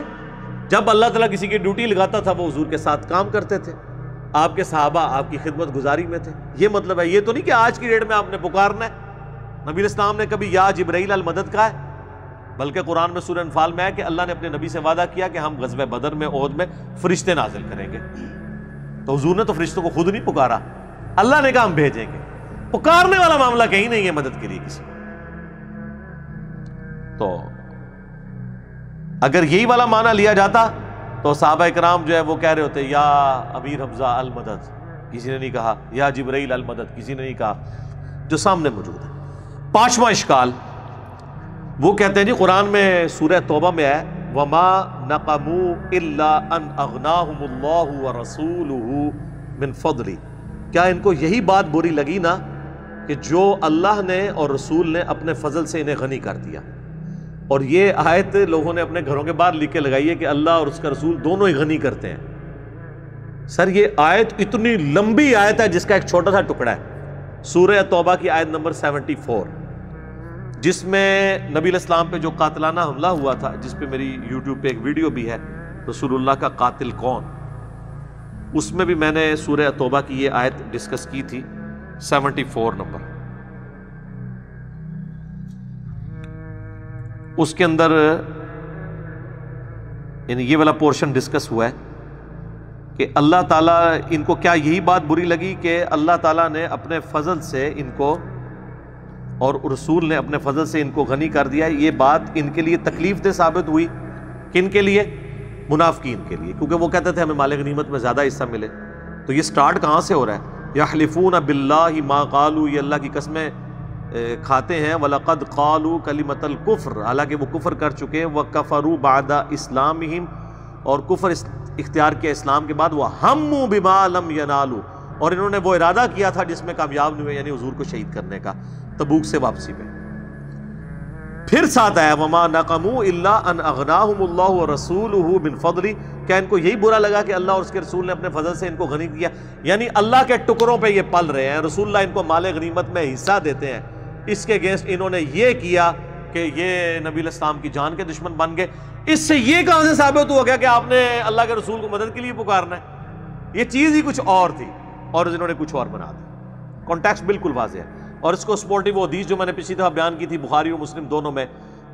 جب اللہ تعالیٰ کسی کی ڈیوٹی لگاتا تھا وہ حضور کے ساتھ کام کرتے تھے، آپ کے صحابہ آپ کی خدمت گزاری میں تھے، یہ مطلب ہے۔ یہ تو نہیں کہ آج کی ڈیٹ میں آپ نے پکارنا ہے، نبی علیہ السلام نے کبھی یا جبرائیل المدد کہا ہے، بلکہ قرآن میں سورہ انفال میں ہے کہ اللہ نے اپنے نبی سے وعدہ کیا کہ ہم غزوہ بدر میں احد میں فرشتے نازل کریں گے، تو حضور نے تو فرشتوں کو خود نہیں پکارا، اللہ نے کہا ہم بھیجیں گے۔ پکارنے والا معاملہ کہیں نہیں ہے مدد کے لیے کسی۔ تو اگر یہی والا معنی لیا جاتا تو صحابہ کرام جو ہے وہ کہہ رہے ہوتے یا امیر حمزہ المدد، کسی نے نہیں کہا، یا جبرائیل المدد کسی نے نہیں کہا، جو سامنے موجود ہے۔ پانچواں اشکال وہ کہتے ہیں جی قرآن میں سورہ توبہ میں ہے وَمَا نَقَمُوا إِلَّا أَنْ أَغْنَاهُمُ اللَّهُ وَرَسُولُهُ مِنْ فَضْلِهِ، کیا ان کو یہی بات بری لگی نا کہ جو اللہ نے اور رسول نے اپنے فضل سے انہیں غنی کر دیا؟ اور یہ آیت لوگوں نے اپنے گھروں کے باہر لکھ کے لگائی ہے کہ اللہ اور اس کا رسول دونوں ہی غنی کرتے ہیں۔ سر یہ آیت اتنی لمبی آیت ہے جس کا ایک چھوٹا سا ٹکڑا ہے، سورہ توبہ کی آیت نمبر 74، جس میں نبی علیہ السلام پہ جو قاتلانہ حملہ ہوا تھا، جس پہ میری یوٹیوب پہ ایک ویڈیو بھی ہے رسول اللہ کا قاتل کون، اس میں بھی میں نے سورہ توبہ کی یہ آیت ڈسکس کی تھی 74 نمبر۔ اس کے اندر یعنی یہ والا پورشن ڈسکس ہوا ہے کہ اللہ تعالیٰ ان کو کیا یہی بات بری لگی کہ اللہ تعالیٰ نے اپنے فضل سے ان کو اور رسول نے اپنے فضل سے ان کو غنی کر دیا. یہ بات ان کے لیے تکلیف دہ ثابت ہوئی. کن کے لیے؟ منافقین کے لیے، کیونکہ وہ کہتے تھے ہمیں مال غنیمت میں زیادہ حصہ ملے. تو یہ سٹارٹ کہاں سے ہو رہا ہے؟ یحلفون باللہ ما قالوا، یہ اللہ کی قسمیں کھاتے ہیں. وَلَقَدْ قَالُوا كَلِمَةَ الْكُفْرِ، حالانکہ وہ کفر کر چکے. وَكَفَرُوا بَعْدَ اسلامہم، اور کفر اختیار کیا اسلام کے بعد. وَهَمُّوا بِمَا لَمْ يَنَالُوا، اور انہوں نے وہ ارادہ کیا تھا جس میں کامیاب نہیں ہوئے، یعنی حضور کو شہید کرنے کا تبوک سے واپسی پہ. پھر ساتھ آیا وَمَا نَقَمُوا إِلَّا أَنْ أَغْنَاهُمُ اللَّهُ وَرَسُولُهُ مِنْ فَضْلِهِ، کیا ان کو یہی برا لگا کہ اللہ اور اس کے رسول نے اپنے فضل سے ان کو غنی کیا؟ یعنی اللہ کے ٹکڑوں پہ یہ پل رہے ہیں، رسول اللہ ان کو مال غنیمت میں حصہ دیتے ہیں. اس کے اگینسٹ انہوں نے یہ کیا کہ یہ نبی علیہ السلام کی جان کے دشمن بن گئے. اس سے یہ کہاں سے ثابت ہو گیا کہ آپ نے اللہ کے رسول کو مدد کے لیے پکارنا ہے؟ یہ چیز ہی کچھ اور تھی اور انہوں نے کچھ اور بنا دیا. کانٹیکسٹ بالکل واضح ہے. اور اس کو سپورٹیو وہ حدیث جو میں نے پچھلی دفعہ بیان کی تھی بخاری اور مسلم دونوں میں،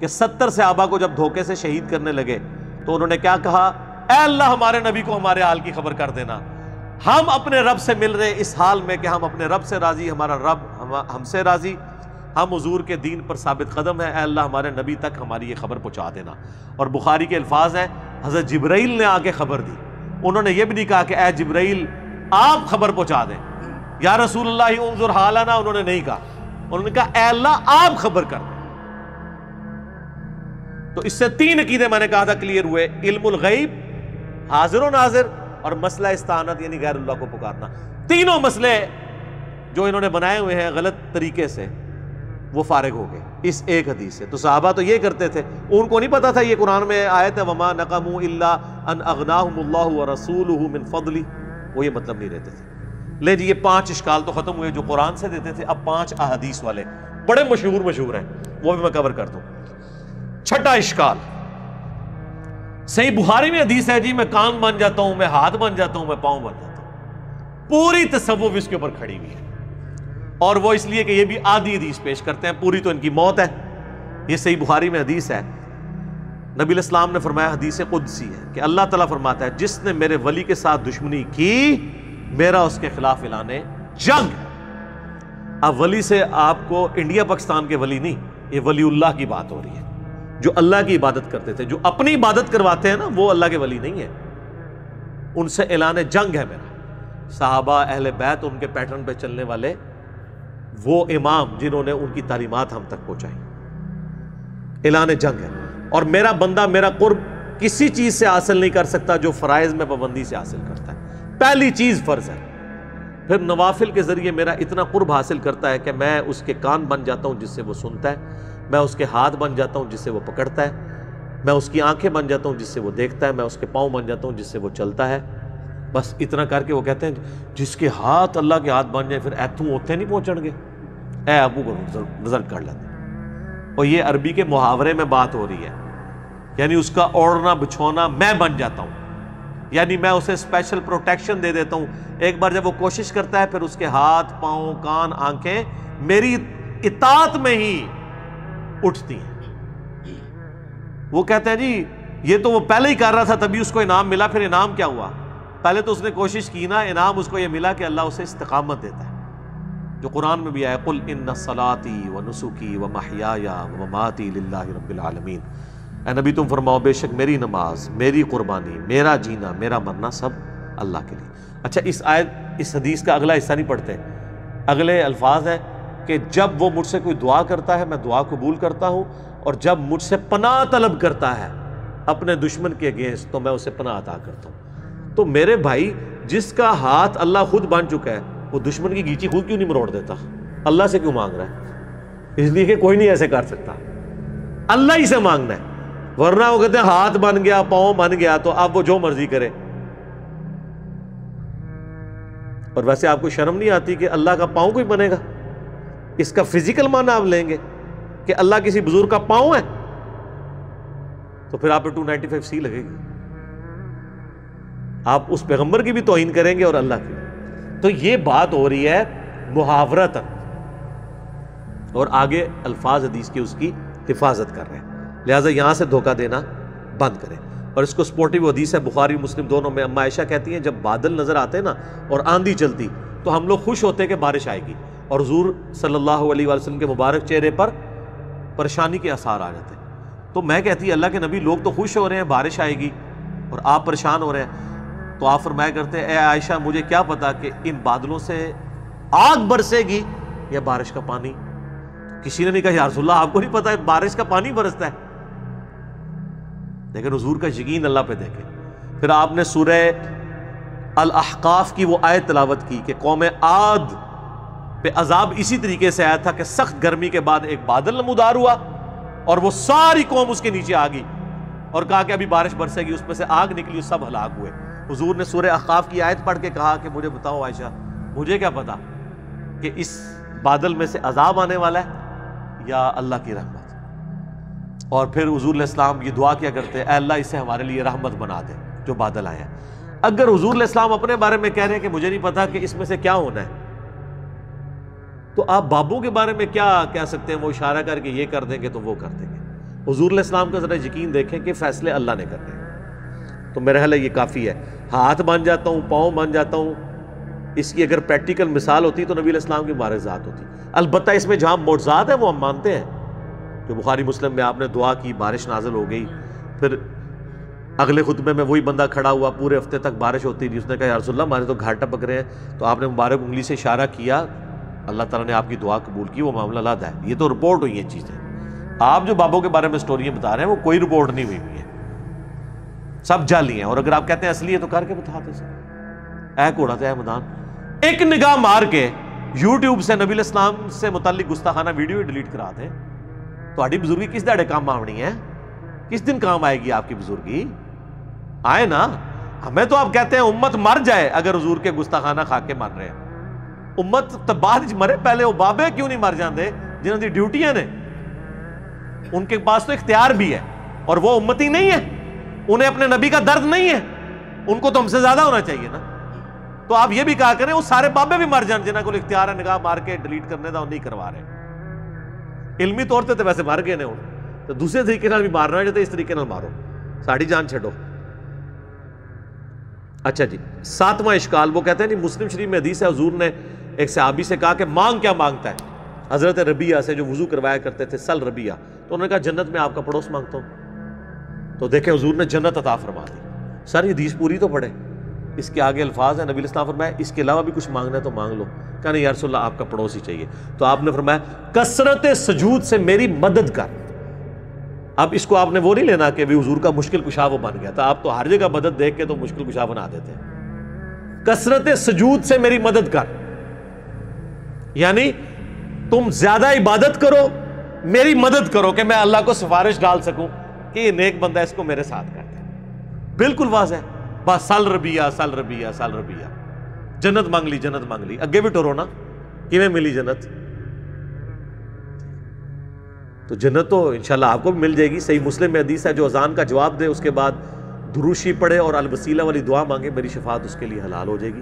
کہ 70 صحابہ کو جب دھوکے سے شہید کرنے لگے تو انہوں نے کیا کہا؟ اے اللہ ہمارے نبی کو ہمارے حال کی خبر کر دینا. ہم اپنے رب سے مل رہے اس حال میں کہ ہم اپنے رب سے راضی، ہمارا رب ہم سے راضی، ہم حضور کے دین پر ثابت قدم ہیں. اے اللہ ہمارے نبی تک ہماری یہ خبر پہنچا دینا. اور بخاری کے الفاظ ہیں حضرت جبرائیل نے آ کے خبر دی. انہوں نے یہ بھی نہیں کہا کہ اے جبرائیل آپ خبر پہنچا دیں، یا رسول اللہ انظر حالنا، انہوں نے نہیں کہا. انہوں نے کہا اے اللہ آپ خبر کر دیں. تو اس سے 3 عقیدے میں نے کہا تھا کلیئر ہوئے: علم الغیب، حاضر و ناظر، اور مسئلہ استعانت یعنی غیر اللہ کو پکارنا. تینوں مسئلے جو انہوں نے بنائے ہوئے ہیں غلط طریقے سے وہ فارغ ہو گئے اس ایک حدیث سے. تو صحابہ تو یہ کرتے تھے، ان کو نہیں پتا تھا یہ قرآن میں آیت ہے وَمَا نَقَمُوا إِلَّا أَنْ أَغْنَاهُمُ اللَّهُ وَرَسُولُهُ مِنْ فَضْلِهِ، وہ یہ مطلب نہیں رہتے تھے. لے جی یہ 5 اشکال تو ختم ہوئے جو قرآن سے دیتے تھے. اب 5 احادیث والے بڑے مشہور ہیں، وہ بھی میں کور کر دوں. 6 اشکال، صحیح بخاری میں حدیث ہے جی میں کان بن جاتا ہوں، میں ہاتھ بن جاتا ہوں، میں پاؤں بن جاتا ہوں. پوری تصوف اس کے اوپر کھڑی ہوئی ہے، اور وہ اس لیے کہ یہ بھی آدھی حدیث پیش کرتے ہیں، پوری تو ان کی موت ہے. یہ صحیح بخاری میں حدیث ہے. نبی علیہ السلام نے فرمایا، حدیث قدسی ہے، کہ اللہ تعالیٰ فرماتا ہے جس نے میرے ولی کے ساتھ دشمنی کی میرا اس کے خلاف اعلان جنگ ہے. اب ولی سے آپ کو انڈیا پاکستان کے ولی نہیں، یہ ولی اللہ کی بات ہو رہی ہے، جو اللہ کی عبادت کرتے تھے. جو اپنی عبادت کرواتے ہیں نا وہ اللہ کے ولی نہیں ہے. ان سے اعلان جنگ ہے میرا. صحابہ اہل بیت ان کے پیٹرن پہ چلنے والے وہ امام جنہوں نے ان کی تعلیمات ہم تک پہنچائی، اعلان جنگ ہے. اور میرا بندہ میرا قرب کسی چیز سے حاصل نہیں کر سکتا جو فرائض میں پابندی سے حاصل کرتا ہے. پہلی چیز فرض ہے، پھر نوافل کے ذریعے میرا اتنا قرب حاصل کرتا ہے کہ میں اس کے کان بن جاتا ہوں جس سے وہ سنتا ہے، میں اس کے ہاتھ بن جاتا ہوں جس سے وہ پکڑتا ہے، میں اس کی آنکھیں بن جاتا ہوں جس سے وہ دیکھتا ہے، میں اس کے پاؤں بن جاتا ہوں جس سے وہ چلتا ہے. بس اتنا کر کے وہ کہتے ہیں جس کے ہاتھ اللہ کے ہاتھ بن جائیں پھر ایتھوں ہوتے نہیں پہنچن گے، اے ابو کو رزلٹ کر لیتے. اور یہ عربی کے محاورے میں بات ہو رہی ہے، یعنی اس کا اوڑھنا بچھونا میں بن جاتا ہوں، یعنی میں اسے اسپیشل پروٹیکشن دے دیتا ہوں. ایک بار جب وہ کوشش کرتا ہے پھر اس کے ہاتھ پاؤں کان آنکھیں میری اطاعت میں ہی اٹھتی ہیں. وہ کہتے ہیں جی یہ تو وہ پہلے ہی کر رہا تھا تبھی اس کو انعام ملا. پھر انعام کیا ہوا؟ پہلے تو اس نے کوشش کی نا، انعام اس کو یہ ملا کہ اللہ اسے استقامت دیتا ہے، جو قرآن میں بھی آیا قل ان صلاتي ونسكي ومحياي ومماتي للہ رب العالمین. اے نبی تم فرماؤ بے شک میری نماز، میری قربانی، میرا جینا، میرا مرنا سب اللہ کے لیے. اچھا اس حدیث کا اگلا حصہ نہیں پڑھتے. اگلے الفاظ ہیں کہ جب وہ مجھ سے کوئی دعا کرتا ہے میں دعا قبول کرتا ہوں، اور جب مجھ سے پناہ طلب کرتا ہے اپنے دشمن کے اگینسٹ تو میں اسے پناہ عطا کرتا ہوں. تو میرے بھائی جس کا ہاتھ اللہ خود بن چکا ہے وہ دشمن کی گیچی خود کیوں نہیں مروڑ دیتا؟ اللہ سے کیوں مانگ رہا ہے؟ اس لیے کہ کوئی نہیں ایسے کر سکتا، اللہ ہی سے مانگنا ہے. ورنہ وہ کہتے ہیں ہاتھ بن گیا پاؤں بن گیا تو اب وہ جو مرضی کرے. اور ویسے آپ کو شرم نہیں آتی کہ اللہ کا پاؤں کوئی بنے گا؟ اس کا فزیکل معنی آپ لیں گے کہ اللہ کسی بزرگ کا پاؤں ہے تو پھر آپ پہ 295C لگے گی. آپ اس پیغمبر کی بھی توہین کریں گے اور اللہ کی. تو یہ بات ہو رہی ہے محاورتاً، اور آگے الفاظ حدیث کی اس کی حفاظت کر رہے ہیں. لہٰذا یہاں سے دھوکہ دینا بند کریں. اور اس کو سپورٹیو حدیث ہے بخاری مسلم دونوں میں. اما عائشہ کہتی ہیں جب بادل نظر آتے نا اور آندھی چلتی تو ہم لوگ خوش ہوتے کہ بارش آئے گی، اور حضور صلی اللہ علیہ وسلم کے مبارک چہرے پر پریشانی کے آثار آ جاتے. تو میں کہتی اللہ کے نبی لوگ تو خوش ہو رہے ہیں بارش آئے گی اور آپ پریشان ہو رہے ہیں. تو آپ فرمایا کرتے اے عائشہ مجھے کیا پتا کہ ان بادلوں سے آگ برسے گی یا بارش کا پانی. کسی نے نہیں کہا یا رسول اللہ آپ کو نہیں پتا بارش کا پانی برستا ہے. لیکن حضور کا یقین اللہ پہ دیکھیں. پھر آپ نے سورہ الاحقاف کی وہ آیت تلاوت کی کہ قوم عاد پہ عذاب اسی طریقے سے آیا تھا کہ سخت گرمی کے بعد ایک بادل نمودار ہوا اور وہ ساری قوم اس کے نیچے آ گئی اور کہا کہ ابھی بارش برسے گی, اس میں سے آگ نکلی, سب ہلاک ہوئے. حضور نے سورہ احقاف کی آیت پڑھ کے کہا کہ مجھے بتاؤ عائشہ مجھے کیا پتا کہ اس بادل میں سے عذاب آنے والا ہے یا اللہ کی رحمت. اور پھر حضور علیہ السلام یہ دعا کیا کرتے اے اللہ اسے ہمارے لیے رحمت بنا دے جو بادل آیا. اگر حضور علیہ السلام اپنے بارے میں کہہ رہے ہیں کہ مجھے نہیں پتا کہ اس میں سے کیا ہونا ہے, تو آپ بابوں کے بارے میں کیا کہہ سکتے ہیں؟ وہ اشارہ کر کے یہ کر دیں گے تو وہ کر دیں گے. حضور علیہ السلام کا ذرا یقین دیکھیں کہ فیصلے اللہ نے کرنے ہیں. تو میرا خیال ہے یہ کافی ہے. ہاتھ مان جاتا ہوں, پاؤں مان جاتا ہوں, اس کی اگر پریکٹیکل مثال ہوتی تو نبی علیہ السلام کی معجزات ہوتی. البتہ اس میں جہاں معجزات ہیں وہ ہم مانتے ہیں. جو بخاری مسلم میں آپ نے دعا کی بارش نازل ہو گئی, پھر اگلے خطبے میں وہی بندہ کھڑا ہوا پورے ہفتے تک بارش ہوتی تھی, اس نے کہا یا رسول اللہ ہمارے تو گھاٹ ٹپک رہے ہیں. تو آپ نے مبارک انگلی سے اشارہ کیا, اللہ تعالیٰ نے آپ کی دعا قبول کی, وہ معاملہ الگ ہے. یہ تو رپورٹ ہوئی ہیں چیزیں. آپ جو بابوں کے بارے میں سٹوریاں بتا رہے ہیں وہ کوئی رپورٹ نہیں ہوئی ہوئی ہے, سب جعلی ہیں. اور اگر آپ کہتے ہیں اصلی ہے تو کر کے بتا دیں سر, اے گھوڑا تے اے میدان. ایک نگاہ مار کے یوٹیوب سے نبی علیہ السلام سے متعلق گستاخانہ ویڈیو ڈیلیٹ کرا دیں. تہاڈی بزرگی کس دہاڑے کام آنی ہے؟ کس دن کام آئے گی آپ کی بزرگی؟ آئے نا. ہمیں تو آپ کہتے ہیں امت مر جائے اگر حضور کے گستاخانہ کھا کے مر رہے ہیں. امت تو بعد مرے, پہلے وہ بابے کیوں نہیں مر جاندے جنہوں کی ڈیوٹیاں نے؟ ان کے پاس تو اختیار بھی ہے اور وہ امتی نہیں ہے, انہیں اپنے نبی کا درد نہیں ہے, ان کو تو ہم سے زیادہ ہونا چاہیے نا. تو آپ یہ بھی کہا کریں وہ سارے بابے بھی مر جان جنہاں کو اختیار ہے نگاہ مار کے ڈیلیٹ کرنے دا, وہ نہیں کروا رہے. علمی طور تے ویسے مر گئے نے ہوں, تو دوسرے طریقے نال بھی مارنا ہے, اس طریقے نال مارو, ساڑی جان چھڑو. اچھا جی, 7واں اشکال وہ کہتے ہیں نہیں مسلم شریف میں حدیث ہے حضور نے ایک صحابی سے کہا کہ مانگ کیا مانگتا ہے؟ حضرت ربیعہ سے جو وضو کروایا کرتے تھے, سل ربیعہ. تو انہوں نے کہا جنت میں آپ کا پڑوس مانگتا ہوں. تو دیکھیں حضور نے جنت عطا فرما دی. سر یہ حدیث پوری تو پڑھے, اس کے آگے الفاظ ہیں. نبی علیہ السلام فرمایا اس کے علاوہ بھی کچھ مانگنا ہے تو مانگ لو. کہا نہیں یا رسول اللہ آپ کا پڑوس ہی چاہیے. تو آپ نے فرمایا کثرت سجود سے میری مدد کر. اب اس کو آپ نے وہ نہیں لینا کہ بھی حضور کا مشکل کشا وہ بن گیا تھا. آپ تو ہر جگہ مدد دیکھ کے تو مشکل کشا بنا دیتے ہیں. کثرت سجود سے میری مدد کر, یعنی تم زیادہ عبادت کرو, میری مدد کرو کہ میں اللہ کو سفارش ڈال سکوں کہ یہ نیک بندہ اس کو میرے ساتھ کر دے. بالکل واضح. بس سل ربیعہ سل ربیعہ سل ربیعہ, جنت مانگ لی جنت مانگ لی. اگے بھی ٹورو نا کیویں ملی جنت؟ تو جنت تو انشاءاللہ آپ کو بھی مل جائے گی. صحیح مسلم میں حدیث ہے جو اذان کا جواب دے اس کے بعد دروشی پڑھے اور الوسیلہ والی دعا مانگے, میری شفاعت اس کے لیے حلال ہو جائے گی.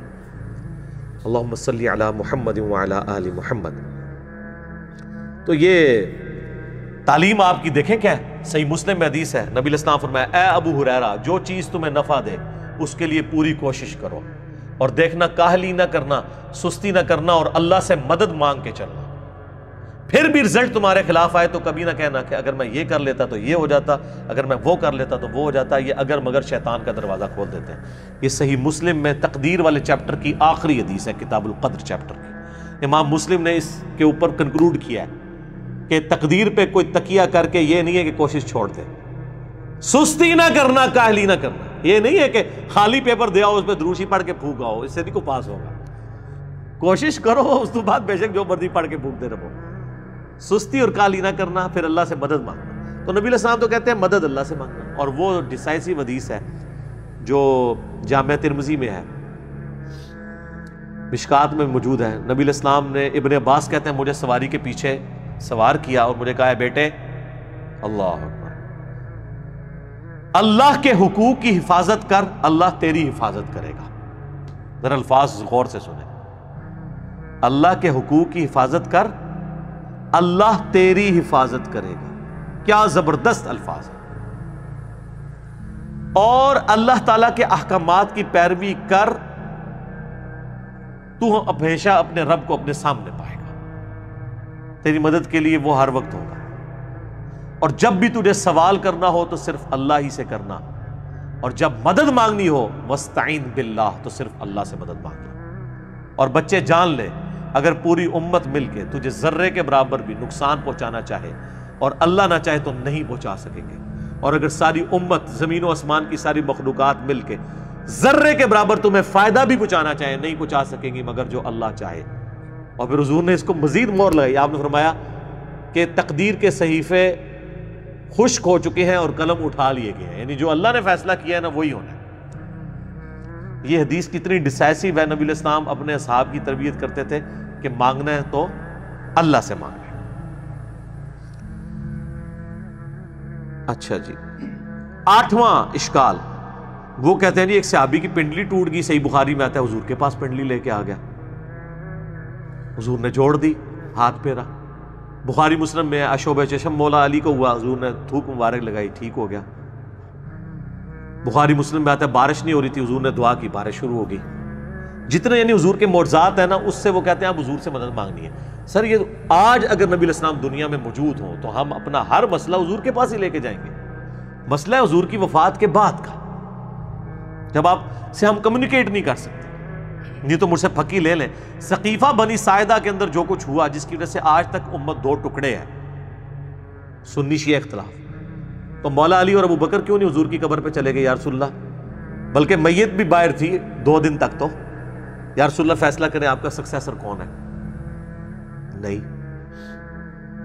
اللہم صلی علی محمد وعلی آل محمد. تو یہ تعلیم آپ کی دیکھیں کیا ہے, صحیح مسلم میں حدیث ہے. نبی علیہ السلام فرمایا اے ابو ہریرہ جو چیز تمہیں نفع دے اس کے لیے پوری کوشش کرو, اور دیکھنا کاہلی نہ کرنا, سستی نہ کرنا, اور اللہ سے مدد مانگ کے چلنا. پھر بھی رزلٹ تمہارے خلاف آئے تو کبھی نہ کہنا کہ اگر میں یہ کر لیتا تو یہ ہو جاتا, اگر میں وہ کر لیتا تو وہ ہو جاتا. یہ اگر مگر شیطان کا دروازہ کھول دیتے ہیں. یہ صحیح مسلم میں تقدیر والے چیپٹر کی آخری حدیث ہے, کتاب القدر چیپٹر کی. امام مسلم نے اس کے اوپر کنکلوڈ کیا ہے کہ تقدیر پہ کوئی تکیہ کر کے یہ نہیں ہے کہ کوشش چھوڑ دے, سستی نہ کرنا, کاہلی نہ کرنا. یہ نہیں ہے کہ خالی پیپر دے آؤ اس پہ دروشی پڑھ کے پھونک آؤ, اس سے نہیں کو پاس ہوگا. کوشش کرو, اس کے بعد بے شک جو مرضی پڑھ کے پھونکتے رہو. سستی اور کاہلی نہ کرنا, پھر اللہ سے مدد مانگنا. تو نبی علیہ السلام تو کہتے ہیں مدد اللہ سے مانگنا. اور وہ ڈیسائسیو حدیث ہے جو جامع ترمذی میں ہے, مشکات میں موجود ہے. نبی علیہ السلام نے, ابن عباس کہتے ہیں مجھے سواری کے پیچھے سوار کیا اور مجھے کہا ہے بیٹے اللہ اکبر, اللہ کے حقوق کی حفاظت کر, اللہ تیری حفاظت کرے گا. ذرا الفاظ غور سے سنیں. اللہ کے حقوق کی حفاظت کر, اللہ تیری حفاظت کرے گا. کیا زبردست الفاظ ہے. اور اللہ تعالیٰ کے احکامات کی پیروی کر, تو ہمیشہ اپنے رب کو اپنے سامنے پائے گا. تیری مدد کے لیے وہ ہر وقت ہوگا، اور جب بھی تجھے سوال کرنا ہو تو صرف اللہ ہی سے کرنا، اور جب مدد مانگنی ہو وَاسْتَعِن بِاللَّهِ تو صرف اللہ سے مدد مانگنا۔ اور بچے جان لے، اگر پوری امت مل کے تجھے ذرے کے برابر بھی نقصان پہنچانا چاہے اور اللہ نہ چاہے تو نہیں پہنچا سکیں گے، اور اگر ساری امت زمین و آسمان کی ساری مخلوقات مل کے ذرے کے برابر تمہیں فائدہ بھی پہنچانا چاہے نہیں پہنچا سکیں گی مگر جو اللہ چاہے۔ اور پھر حضور نے اس کو مزید مور لگائی، آپ نے فرمایا کہ تقدیر کے صحیفے خشک ہو چکے ہیں اور قلم اٹھا لیے گئے ہیں، یعنی جو اللہ نے فیصلہ کیا ہے نا وہی ہونا ہے۔ یہ حدیث کتنی ڈیسائسو ہے، نبی علیہ السلام اپنے اصحاب کی تربیت کرتے تھے کہ مانگنا ہے تو اللہ سے مانگنا ہے۔ اچھا جی، 8واں اشکال، وہ کہتے ہیں جی ایک صحابی کی پنڈلی ٹوٹ گئی، صحیح بخاری میں آتا ہے حضور کے پاس پنڈلی لے کے آ گیا، حضور نے جوڑ دی، ہاتھ پھیرا۔ بخاری مسلم میں اشوب چشم مولا علی کو ہوا، حضور نے تھوک مبارک لگائی، ٹھیک ہو گیا۔ بخاری مسلم میں آتا ہے بارش نہیں ہو رہی تھی، حضور نے دعا کی، بارش شروع ہو گئی۔ جتنے یعنی حضور کے معجزات ہیں نا، اس سے وہ کہتے ہیں آپ حضور سے مدد مانگنی ہے۔ سر یہ آج اگر نبی علیہ السلام دنیا میں موجود ہوں تو ہم اپنا ہر مسئلہ حضور کے پاس ہی لے کے جائیں گے۔ مسئلہ ہے حضور کی وفات کے بعد کا، جب آپ سے ہم کمیونیکیٹ نہیں کر سکتے، نہیں تو مجھ سے پھکی لے لیں۔ ثقیفہ بنی ساعدہ کے اندر جو کچھ ہوا، جس کی وجہ سے آج تک امت دو ٹکڑے ہیں، سنی شیعہ اختلاف، تو مولا علی اور ابو بکر کیوں نہیں حضور کی قبر پہ چلے گئے یا رسول اللہ؟ بلکہ میت بھی باہر تھی 2 دن تک، تو یا رسول اللہ فیصلہ کریں آپ کا سکسیسر کون ہے؟ نہیں۔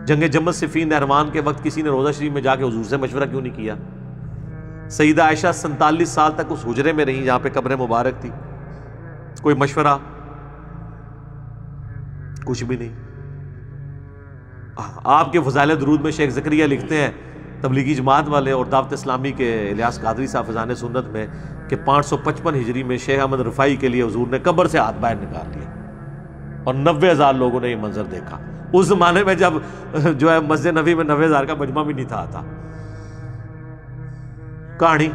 جنگ جمل صفین نہروان کے وقت کسی نے روضہ شریف میں جا کے حضور سے مشورہ کیوں نہیں کیا؟ سیدہ عائشہ 47 سال تک اس حجرے میں رہی جہاں پہ قبر مبارک تھی، کوئی مشورہ؟ کچھ بھی نہیں۔ آپ کے فضائل درود میں شیخ زکریا لکھتے ہیں، تبلیغی جماعت والے اور دعوت اسلامی کے الیاس قادری صاحب فضائل سنت میں، کہ 555 ہجری میں شیخ احمد رفاعی کے لیے حضور نے قبر سے ہاتھ باہر نکال لیا، اور 90,000 لوگوں نے یہ منظر دیکھا۔ اس زمانے میں جب جو ہے مسجد نبوی میں 90,000 کا مجمع بھی نہیں تھا آتا۔ کہانی،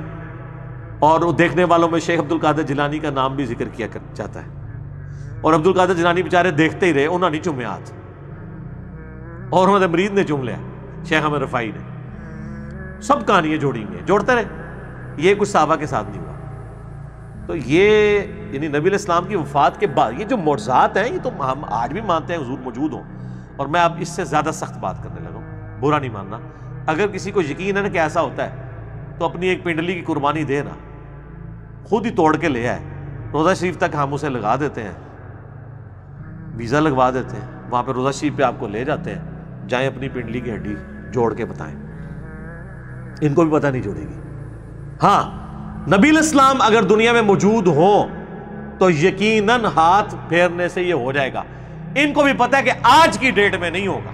اور دیکھنے والوں میں شیخ عبد القادر جیلانی کا نام بھی ذکر کیا جاتا ہے، اور عبد القادر جیلانی بیچارے دیکھتے ہی رہے، انہوں نے نہیں چومے ہاتھ، اور انہوں نے مرید نے چوم لیا، شیخ احمد رفاعی نے۔ سب کہانیاں جوڑی ہوئی ہیں، جوڑتے رہے، یہ کچھ صحابہ کے ساتھ نہیں ہوا۔ تو یہ یعنی نبی علیہ السلام کی وفات کے بعد یہ جو معجزات ہیں، یہ تو ہم آج بھی مانتے ہیں حضور موجود ہوں، اور میں اب اس سے زیادہ سخت بات کرنے لگا ہوں، برا نہیں ماننا۔ اگر کسی کو یقین ہے نا کہ ایسا ہوتا ہے تو اپنی ایک پنڈلی کی قربانی دے نا، خود ہی توڑ کے لے آئے، روضہ شریف تک ہم اسے لگا دیتے ہیں، ویزا لگوا دیتے ہیں، وہاں پہ روضہ شریف پہ آپ کو لے جاتے ہیں، جائیں اپنی پنڈلی کی ہڈی جوڑ کے بتائیں، ان کو بھی پتہ نہیں جوڑے گی۔ ہاں، نبی علیہ السلام اگر دنیا میں موجود ہوں تو یقیناً ہاتھ پھیرنے سے یہ ہو جائے گا۔ ان کو بھی پتہ ہے کہ آج کی ڈیٹ میں نہیں ہوگا۔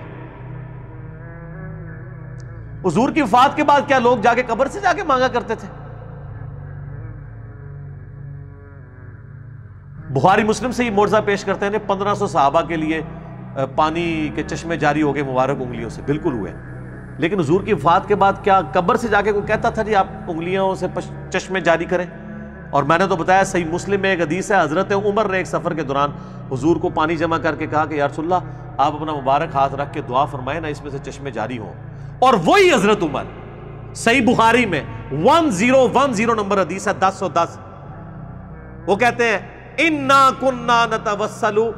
حضور کی وفات کے بعد کیا لوگ جا کے قبر سے جا کے مانگا کرتے تھے؟ بخاری مسلم سے یہ معجزہ پیش کرتے ہیں 1500 صحابہ کے لیے پانی کے چشمے جاری ہو گئے مبارک انگلیوں سے، بالکل ہوئے۔ لیکن حضور کی وفات کے بعد کیا قبر سے جا کے کوئی کہتا تھا جی آپ انگلیوں سے چشمے جاری کریں؟ اور میں نے تو بتایا صحیح مسلم میں ایک حدیث ہے، حضرت عمر نے ایک سفر کے دوران حضور کو پانی جمع کر کے کہا کہ یا رسول اللہ آپ اپنا مبارک ہاتھ رکھ کے دعا فرمائیں نا، اس میں سے چشمے جاری ہوں۔ اور وہی حضرت عمر، صحیح بخاری میں 1010 نمبر حدیث ہے، 1010، وہ کہتے ہیں اِنَّا كُنَّا نَتَوَسَّلُ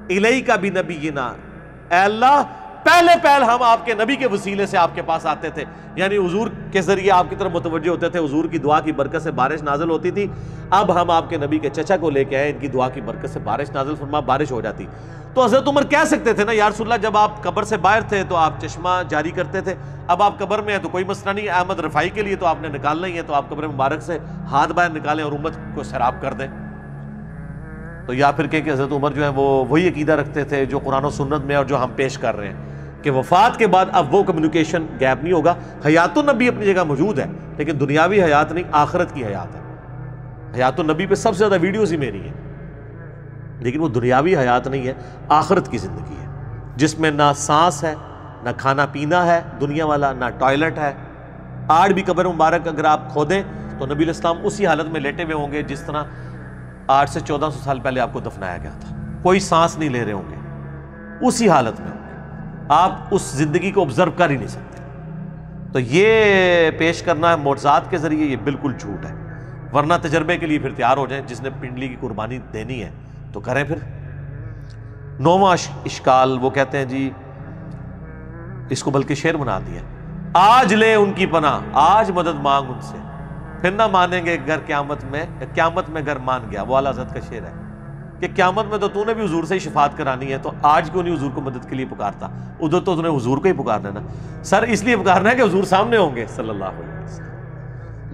إِلَيْكَ بِنَبِيِّنَا، اے اللہ پہلے ہم آپ کے نبی کے وسیلے سے آپ کے پاس آتے تھے، یعنی حضور کے ذریعے آپ کی طرف متوجہ ہوتے تھے، حضور کی دعا کی برکت سے بارش نازل ہوتی تھی۔ اب ہم آپ کے نبی کے چچا کو لے کے آئے، ان کی دعا کی برکت سے بارش نازل فرما، بارش ہو جاتی۔ تو حضرت عمر کہہ سکتے تھے نا یا رسول اللہ جب آپ قبر سے باہر تھے تو آپ چشمہ جاری کرتے تھے، اب آپ قبر میں ہیں تو کوئی مسئلہ نہیں، احمد رفاعی کے لیے تو آپ نے نکالنا ہی ہے، تو آپ قبر مبارک سے ہاتھ باہر نکالیں اور امت کو سیراب کر دیں۔ تو یا پھر کہ حضرت عمر جو ہیں وہ وہی عقیدہ رکھتے تھے جو قرآن و سنت میں اور جو ہم پیش کر رہے ہیں، کہ وفات کے بعد اب وہ کمیونیکیشن گیپ نہیں ہوگا۔ حیات النبی اپنی جگہ موجود ہے، لیکن دنیاوی حیات نہیں، آخرت کی حیات ہے۔ حیات النبی پہ سب سے زیادہ ویڈیوز ہی میری ہیں، لیکن وہ دنیاوی حیات نہیں ہے، آخرت کی زندگی ہے، جس میں نہ سانس ہے، نہ کھانا پینا ہے دنیا والا، نہ ٹوائلٹ ہے۔ آج بھی قبر مبارک اگر آپ کھودیں تو نبی علیہ السلام اسی حالت میں لیٹے ہوئے ہوں گے جس طرح 8 سے 1400 سال پہلے آپ کو دفنایا گیا تھا، کوئی سانس نہیں لے رہے ہوں گے، اسی حالت میں ہوں گے۔ آپ اس زندگی کو آبزرو کر ہی نہیں سکتے. تو یہ پیش کرنا ہے معجزات کے ذریعے، یہ بالکل جھوٹ ہے. ورنہ تجربے کے لیے پھر تیار ہو جائیں، جس نے پنڈلی کی قربانی دینی ہے تو کریں. پھر 9واں اشکال وہ کہتے ہیں جی اس کو بلکہ شعر بنا دیا، آج لے ان کی پناہ، آج مدد مانگ ان سے، پھر نہ مانیں گے گر قیامت میں گر مان گیا. وہ اعلیٰ حضرت کا شعر ہے کہ قیامت میں تو نے بھی حضور سے ہی شفاعت کرانی ہے، تو آج کیوں نہیں حضور کو مدد کے لیے پکارتا؟ ادھر تو نے حضور کو ہی پکارنا ہے نا. سر اس لیے پکارنا ہے کہ حضور سامنے ہوں گے صلی اللہ علیہ وسلم.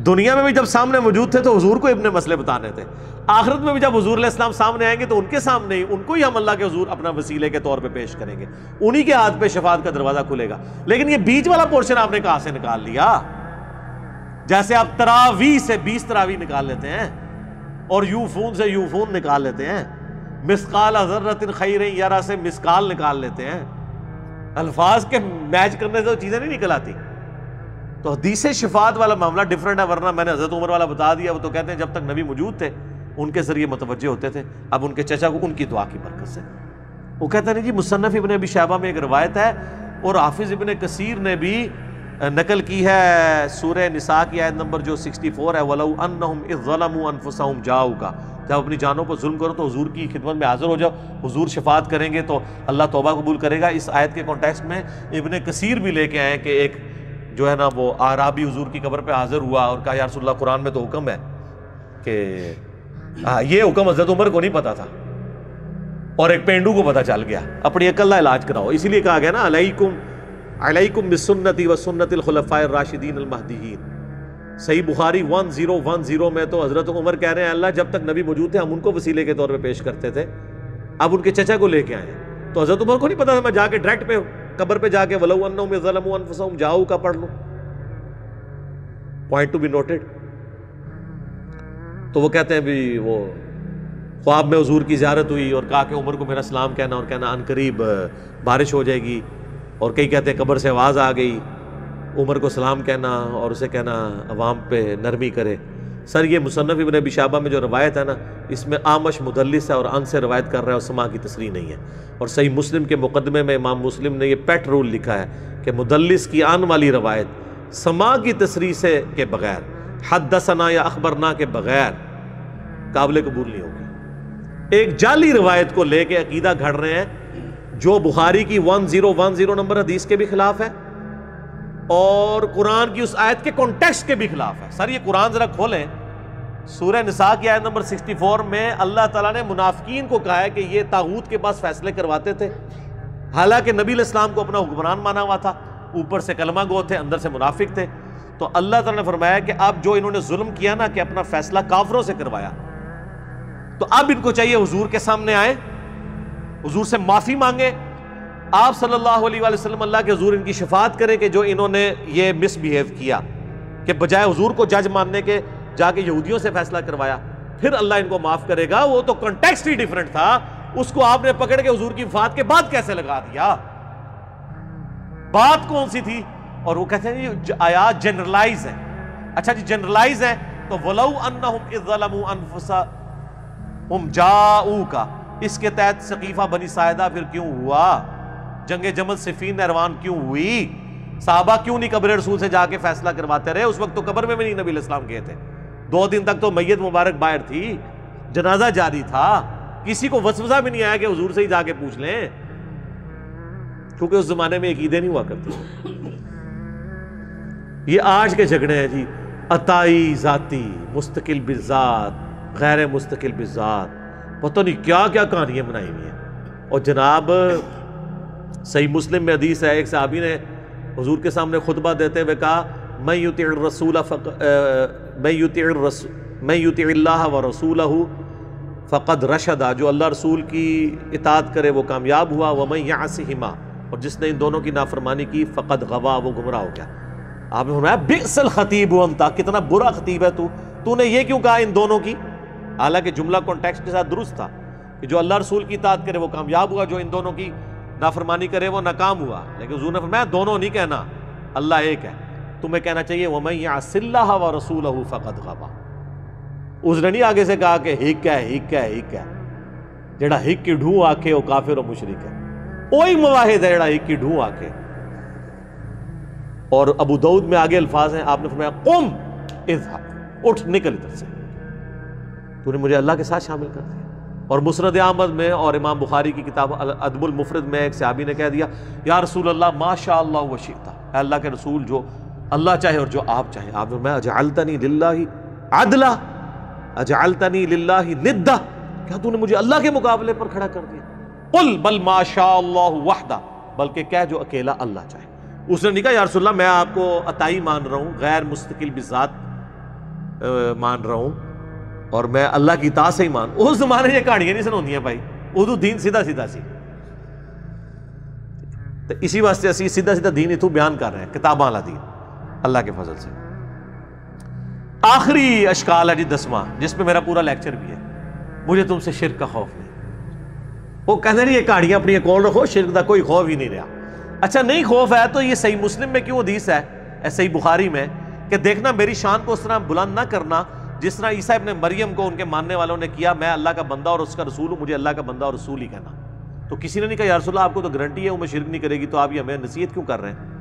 دنیا میں بھی جب سامنے موجود تھے تو حضور کو اپنے مسئلے بتانے تھے، آخرت میں بھی جب حضور علیہ السلام سامنے آئیں گے تو ان کے سامنے ہی ان کو ہی ہم اللہ کے حضور اپنا وسیلے کے طور پہ پیش کریں گے، انہی کے ہاتھ پہ شفاعت کا دروازہ کھلے گا. لیکن یہ بیچ والا پورشن آپ نے کہاں سے نکال لیا؟ جیسے آپ تراویح سے 20 تراویح نکال لیتے ہیں اور یوفون سے یوفون نکال لیتے ہیں، مسقال ذرۃ خیر یرا سے مسقال نکال لیتے ہیں. الفاظ کے میچ کرنے سے تو چیزیں نہیں نکل آتی. تو حدیث شفاعت والا معاملہ ڈیفرنٹ ہے. ورنہ میں نے حضرت عمر والا بتا دیا، وہ تو کہتے ہیں جب تک نبی موجود تھے ان کے ذریعے متوجہ ہوتے تھے، اب ان کے چچا کو ان کی دعا کی برکت سے. وہ کہتے ہیں جی مصنف ابن ابی شیبہ میں ایک روایت ہے اور حافظ ابن کثیر نے بھی نقل کی ہے سورہ نساء کی آیت نمبر جو 64 ہے، وَلَوْ أَنَّهُمْ إِذْ ظَلَمُوا أَنفُسَهُمْ جَاءُوكَ، جب اپنی جانوں پر ظلم کرو تو حضور کی خدمت میں حاضر ہو جاؤ، حضور شفاعت کریں گے تو اللہ توبہ قبول کرے گا. اس آیت کے کانٹیکسٹ میں ابن کثیر بھی لے کے آئے کہ ایک جو ہے نا وہ اعرابی حضور کی قبر پہ حاضر ہوا اور کہا یا رسول اللہ قرآن میں تو حکم ہے کہ یہ حکم حضرت عمر کو نہیں پتا تھا اور ایک پینڈو کو پتا چل گیا، اپنی عقل کا علاج کراؤ. اسی لیے کہا گیا نا علیکم بسنتی و سنت الخلفاء الراشدین المہدیین. صحیح بخاری 1010 میں تو حضرت عمر کہہ رہے ہیں اللہ جب تک نبی موجود تھے ہم ان کو وسیلے کے طور پہ پیش کرتے تھے، اب ان کے چچا کو لے کے آئے ہیں. تو حضرت عمر کو نہیں پتا تھا میں جا کے ڈائریکٹ پہ قبر پہ جا کے وَلَوْ أَنَّهُمْ إِذْ ظَلَمُوا أَنفُسَهُمْ جَاءُوكَ پڑھ لوں. Point to be noted. تو وہ کہتے ہیں بھی وہ خواب میں حضور کی زیارت ہوئی اور کہا کہ عمر کو میرا سلام کہنا اور کہنا ان قریب بارش ہو جائے گی، اور کئی کہتے ہیں قبر سے آواز آ گئی، عمر کو سلام کہنا اور اسے کہنا عوام پہ نرمی کرے. سر یہ مصنف ابن ابی شیبہ میں جو روایت ہے نا اس میں آمش مدلس ہے اور ان سے روایت کر رہا ہے اور سما کی تصریح نہیں ہے. اور صحیح مسلم کے مقدمے میں امام مسلم نے یہ پیٹ رول لکھا ہے کہ مدلس کی آن والی روایت سما کی تصریح سے کے بغیر، حدثنا یا اخبرنا کے بغیر قابل قبول نہیں ہوگی. ایک جعلی روایت کو لے کے عقیدہ گھڑ رہے ہیں جو بخاری کی 1010 نمبر حدیث کے بھی خلاف ہے اور قرآن کی اس آیت کے کانٹیکسٹ کے بھی خلاف ہے. سر یہ قرآن ذرا کھولیں، سورہ نساء کی آیت نمبر 64 میں اللہ تعالیٰ نے منافقین کو کہا ہے کہ یہ طاغوت کے پاس فیصلے کرواتے تھے، حالانکہ نبی علیہ السلام کو اپنا حکمران مانا ہوا تھا، اوپر سے کلمہ گو تھے اندر سے منافق تھے. تو اللہ تعالیٰ نے فرمایا کہ اب جو انہوں نے ظلم کیا نا کہ اپنا فیصلہ کافروں سے کروایا، تو اب ان کو چاہیے حضور کے سامنے آئے، حضور سے معافی مانگے، آپ صلی اللہ علیہ وآلہ وسلم اللہ کے حضور ان کی شفاعت کرے کہ جو انہوں نے یہ مس بیہیو کیا کہ بجائے حضور کو جج ماننے کے جا کے یہودیوں سے فیصلہ کروایا، پھر اللہ ان کو معاف کرے گا. وہ تو کنٹیکسٹ ہی ڈیفرنٹ تھا، اس کو آپ نے پکڑ کے حضور کی وفات کے بعد کیسے لگا دیا؟ بات کون سی تھی؟ اور وہ کہتے ہیں یہ آیات جنرلائز ہیں. اچھا جی جنرلائز ہیں تو وَلَوْ أَنَّهُمْ إِذْ ظَلَمُوا أَنفُسَهُمْ جَاءُوكَ اس کے تحت سقیفہ بنی ساعدہ پھر کیوں ہوا؟ جنگ جمل صفین نہروان کیوں ہوئی؟ صحابہ کیوں نہیں قبر رسول سے جا کے فیصلہ کرواتے رہے؟ اس وقت تو قبر میں بھی نہیں نبی علیہ السلام گئے تھے، 2 دن تک تو میت مبارک باہر تھی، جنازہ جاری تھا، کسی کو وسوسہ بھی نہیں آیا کہ حضور سے ہی جا کے پوچھ لیں، کیونکہ اس زمانے میں عقیدے نہیں ہوا کرتے. یہ آج کے جھگڑے ہیں جی، عطائی ذاتی، مستقل بالذات، غیر مستقل بالذات، پتہ نہیں کیا کیا کہانیاں بنائی ہوئی ہیں. اور جناب صحیح مسلم میں حدیث ہے، ایک صحابی نے حضور کے سامنے خطبہ دیتے ہوئے کہا من یطع اللہ ورسولہ فقد رشد، جو اللہ رسول کی اطاعت کرے وہ کامیاب ہوا، ومن یعصہما اور جس نے ان دونوں کی نافرمانی کی فقد غوا وہ گمراہ ہو گیا. آپ نے فرمایا بئس الخطیب انت، کتنا برا خطیب ہے تو نے یہ کیوں کہا ان دونوں کی؟ حالانکہ جملہ کانٹیکسٹ کے ساتھ درست تھا کہ جو اللہ رسول کی اطاعت کرے وہ کامیاب ہوا، جو ان دونوں کی نافرمانی کرے وہ ناکام ہوا. لیکن حضور نے فرمایا دونوں نہیں کہنا، اللہ ایک ہے. تمہیں کہنا چاہیے وَمَن يَعْصِ اللَّهَ وَرَسُولَهُ فَقَدْ غَوَىٰ. اس نے نہیں آگے سے کہا کہ ہک ہے، جڑا ہک کی ڈھوں آکھے وہ کافر و مشرک ہے. وہی مواحد ہے جڑا ایک کی ڈھوں آ کے. اور ابو داؤد میں آگے الفاظ ہیں، آپ نے فرمایا قم اذهب، اٹھ نکل ادھر سے، تو نے مجھے اللہ کے ساتھ شامل کر دیا. اور مسند احمد میں اور امام بخاری کی کتاب ادب المفرد میں ایک صحابی نے کہہ دیا یا رسول اللہ ما شاء اللہ و شئت، اے اللہ کے رسول جو اللہ چاہے اور جو آپ چاہیں. آپ نے میں اجعلتنی للہ عدلا، اجعلتنی للہ ندا، کیا تو نے مجھے اللہ کے مقابلے پر کھڑا کر دیا؟ قل بل ما شاء اللہ وحدہ، بلکہ کہہ جو اکیلا اللہ چاہے. اس نے نہیں کہا یا رسول اللہ میں آپ کو عطائی مان رہا ہوں، غیر مستقل بذات مان رہا ہوں، اور میں اللہ کی اطاعت سے ہی مان. اس زمانے یہ کہانیاں نہیں سناؤندی ہیں بھائی، اردو دین سیدھا سیدھا سی. تو اسی واسطے اسی سیدھا سیدھا دین اتو بیان کر رہے ہیں، کتاباں والا دین اللہ کے فضل سے. آخری اشکال ہے جی 10واں، جس پہ میرا پورا لیکچر بھی ہے، مجھے تم سے شرک کا خوف نہیں. وہ کہنے نہیں یہ کہانیاں اپنی کون رکھو، شرک کا کوئی خوف ہی نہیں رہا. اچھا نہیں خوف ہے تو یہ صحیح مسلم میں کیوں حدیث ہے، صحیح بخاری میں، کہ دیکھنا میری شان کو اس طرح بلند نہ کرنا جس طرح عیسیٰ ابن مریم کو ان کے ماننے والوں نے کیا، میں اللہ کا بندہ اور اس کا رسول ہوں، مجھے اللہ کا بندہ اور رسول ہی کہنا. تو کسی نے نہیں کہا یا رسول اللہ آپ کو تو گارنٹی ہے وہ میں شرک نہیں کرے گی، تو آپ یہ ہمیں نصیحت کیوں کر رہے ہیں؟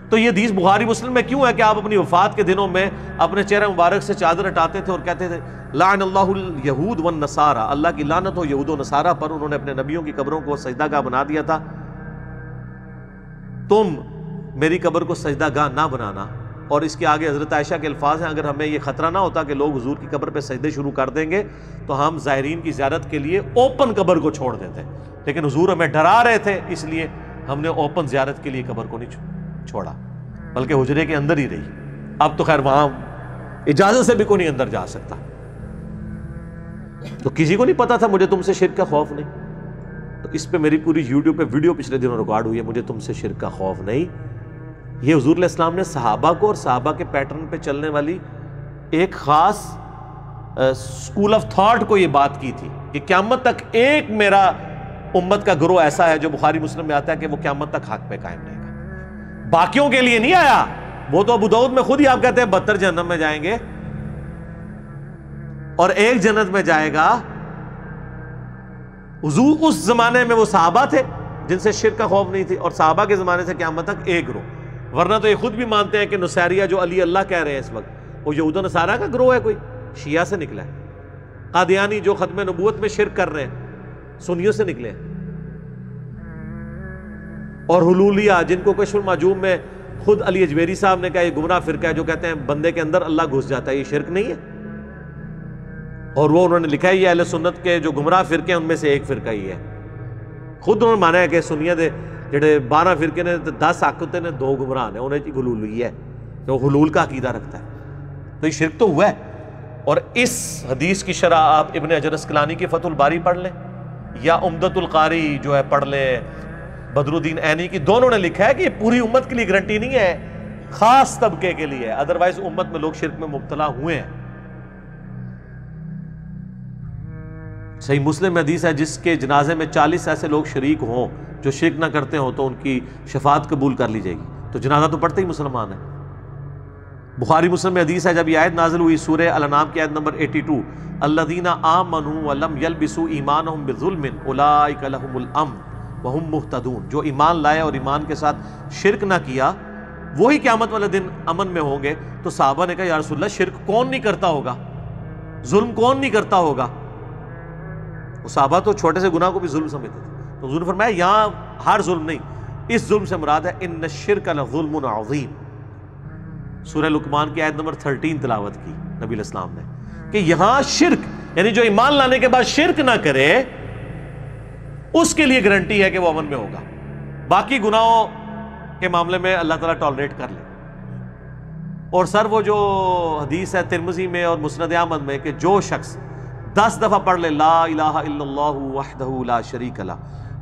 تو یہ حدیث بخاری مسلم میں کیوں ہے کہ آپ اپنی وفات کے دنوں میں اپنے چہرے مبارک سے چادر ہٹاتے تھے اور کہتے تھے لعن اللہ الیہود والنصارى، اللہ کی لعنت ہو یہود و نصارہ پر، انہوں نے اپنے نبیوں کی قبروں کو سجدہ گاہ بنا دیا تھا، تم میری قبر کو سجدہ گاہ نہ بنانا. اور اس کے آگے حضرت عائشہ کے الفاظ ہیں اگر ہمیں یہ خطرہ نہ ہوتا کہ لوگ حضور کی قبر پہ سجدے شروع کر دیں گے تو ہم زائرین کی زیارت کے لیے اوپن قبر کو چھوڑ دیتے، لیکن حضور ہمیں ڈرا رہے تھے اس لیے ہم نے اوپن زیارت کے لیے قبر کو نہیں چھوڑا، بلکہ حجرے کے اندر ہی رہی. اب تو خیر وہاں اجازت سے بھی کوئی نہیں اندر جا سکتا. تو کسی کو نہیں پتا تھا مجھے تم سے شرک کا خوف نہیں. تو اس پہ میری پوری یوٹیوب پہ ویڈیو پچھلے دنوں ریکارڈ ہوئی ہے، مجھے تم سے شرک کا خوف نہیں. یہ حضور علیہ السلام نے صحابہ کو اور صحابہ کے پیٹرن پہ چلنے والی ایک خاص اسکول آف تھاٹ کو یہ بات کی تھی کہ قیامت تک ایک میرا امت کا گروہ ایسا ہے جو بخاری مسلم میں آتا ہے کہ وہ قیامت تک حق پہ قائم رہے گا. باقیوں کے لیے نہیں آیا، وہ تو ابو داؤد میں خود ہی آپ کہتے ہیں 72 جہنم میں جائیں گے اور ایک جنت میں جائے گا. حضور اس زمانے میں وہ صحابہ تھے جن سے شرک کا خوف نہیں تھی، اور صحابہ کے زمانے سے قیامت تک ایک گروہ. ورنہ تو یہ خود بھی مانتے ہیں کہ نصیریہ جو علی اللہ کہہ رہے ہیں اس وقت وہ یہود و نصارہ کا گروہ ہے، کوئی شیعہ سے نکلا ہے. قادیانی جو ختم نبوت میں شرک کر رہے ہیں سنیوں سے نکلے ہیں. اور حلولیہ جن کو کشف المعجوب میں خود علی اجویری صاحب نے کہا یہ گمراہ فرقہ ہے جو کہتے ہیں بندے کے اندر اللہ گھس جاتا ہے، یہ شرک نہیں ہے. اور وہ انہوں نے لکھا ہے یہ اہل سنت کے جو گمراہ فرقے ہیں ان میں سے ایک فرقہ ہی ہے. خود انہوں نے مانا ہے کہ سنیت جڑے 12 فرقے نے 10 آکتے نے 2 گمراہ نے، انہیں حلول ہوئی ہے جو حلول کا عقیدہ رکھتا ہے. تو یہ شرک تو ہوا ہے. اور اس حدیث کی شرح آپ ابن حجر اسقلانی کی فتح الباری پڑھ لیں یا عمدۃ القاری جو ہے پڑھ لیں بدر الدین عینی کی، دونوں نے لکھا ہے کہ یہ پوری امت کے لیے گارنٹی نہیں ہے، خاص طبقے کے لیے ہے، ادروائز امت میں لوگ شرک میں مبتلا ہوئے ہیں. صحیح مسلم میں حدیث ہے جس کے جنازے میں 40 ایسے لوگ شریک ہوں جو شرک نہ کرتے ہوں تو ان کی شفاعت قبول کر لی جائے گی. تو جنازہ تو پڑھتے ہی مسلمان ہے. بخاری مسلم میں حدیث ہے جب یہ آیت نازل ہوئی سورہ الانعام کی آیت نمبر 82 الذین آمنوا ولم یلبسوا ایمانہم بظلم اولئک لہم الامن وہم مہتدون، جو ایمان لائے اور ایمان کے ساتھ شرک نہ کیا وہی قیامت والے دن امن میں ہوں گے. تو صحابہ نے کہا یا رسول اللہ شرک کون نہیں کرتا ہوگا، ظلم کون نہیں کرتا ہوگا؟ صحابہ تو چھوٹے سے گناہ کو بھی ظلم سمجھتے تھے. تو حضور نے فرمایا یہاں ہر ظلم نہیں، اس ظلم سے مراد ہے ان الشرک لظلم عظیم. سورہ لقمان کی آیت نمبر 13 تلاوت کی نبی علیہ السلام نے کہ یہاں شرک یعنی جو ایمان لانے کے بعد شرک نہ کرے اس کے لیے گارنٹی ہے کہ وہ امن میں ہوگا. باقی گناہوں کے معاملے میں اللہ تعالیٰ ٹالریٹ کر لے. اور سر وہ جو حدیث ہے ترمذی میں اور مسند احمد میں کہ جو شخص 10 دفعہ پڑھ لے لا الہ الا اللہ وحدہ لا شریک لہ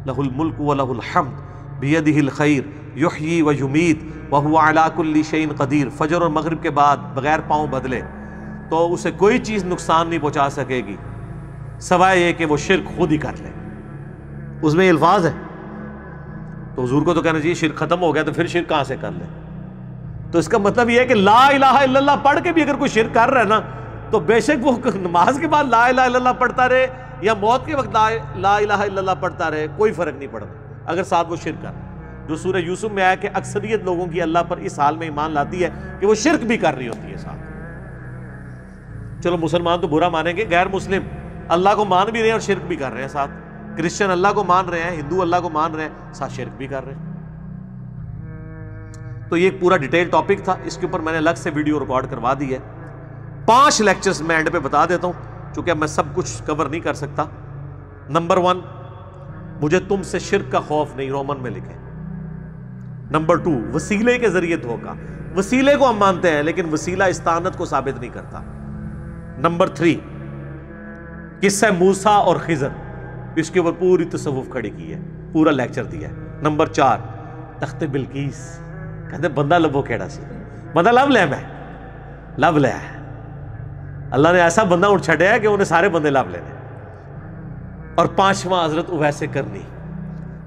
لہ الملک ولہ الحمد بیدہ الخیر یحیی و یمیت وہو علی کل شیء قدیر، فجر اور مغرب کے بعد بغیر پاؤں بدلے تو اسے کوئی چیز نقصان نہیں پہنچا سکے گی سوائے یہ کہ وہ شرک خود ہی کر لے. اس میں یہ الفاظ ہے. تو حضور کو تو کہنا چاہیے شرک ختم ہو گیا تو پھر شرک کہاں سے کر لے. تو اس کا مطلب یہ ہے کہ لا الہ الا اللہ پڑھ کے بھی اگر کوئی شرک کر رہا ہے نا تو بے شک وہ نماز کے بعد لا الہ الا اللہ پڑھتا رہے یا موت کے وقت لا الہ الا اللہ پڑھتا رہے کوئی فرق نہیں پڑتا. اگر ساتھ وہ شرک کر رہے ہیں، جو سورہ یوسف میں آیا کہ اکثریت لوگوں کی اللہ پر اس حال میں ایمان لاتی ہے کہ وہ شرک بھی کر رہی ہوتی ہے ساتھ۔ چلو مسلمان تو برا مانیں گے، غیر مسلم اللہ کو مان بھی رہے ہیں اور شرک بھی کر رہے ہیں ساتھ، کرسچن اللہ کو مان رہے ہیں، ہندو اللہ کو مان رہے ہیں، ساتھ شرک بھی کر رہے ہیں۔ تو یہ ایک پورا ڈیٹیل ٹاپک تھا، اس کے اوپر میں نے الگ سے ویڈیو ریکارڈ کروا دی ہے، 5 لیکچرز میں اینڈ پہ بتا دیتا ہوں چونکہ اب میں سب کچھ کور نہیں کر سکتا۔ نمبر 1، مجھے تم سے شرک کا خوف نہیں، رومن میں لکھیں۔ نمبر 2، وسیلے کے ذریعے دھوکا، وسیلے کو ہم مانتے ہیں لیکن وسیلہ استعانت کو ثابت نہیں کرتا۔ نمبر 3، قصہ موسیٰ اور خضر، اس کے اوپر پوری تصوف کھڑی کی ہے، پورا لیکچر دیا ہے۔ نمبر 4، تخت بلقیس، کہتے بندہ لبو کیڑا سی، بندہ لب لے میں لب لے ہے، اللہ نے ایسا بندہ اٹھ چھڑیا ہے کہ انہیں سارے بندے لب لینے۔ اور 5واں حضرت اویس کرنی،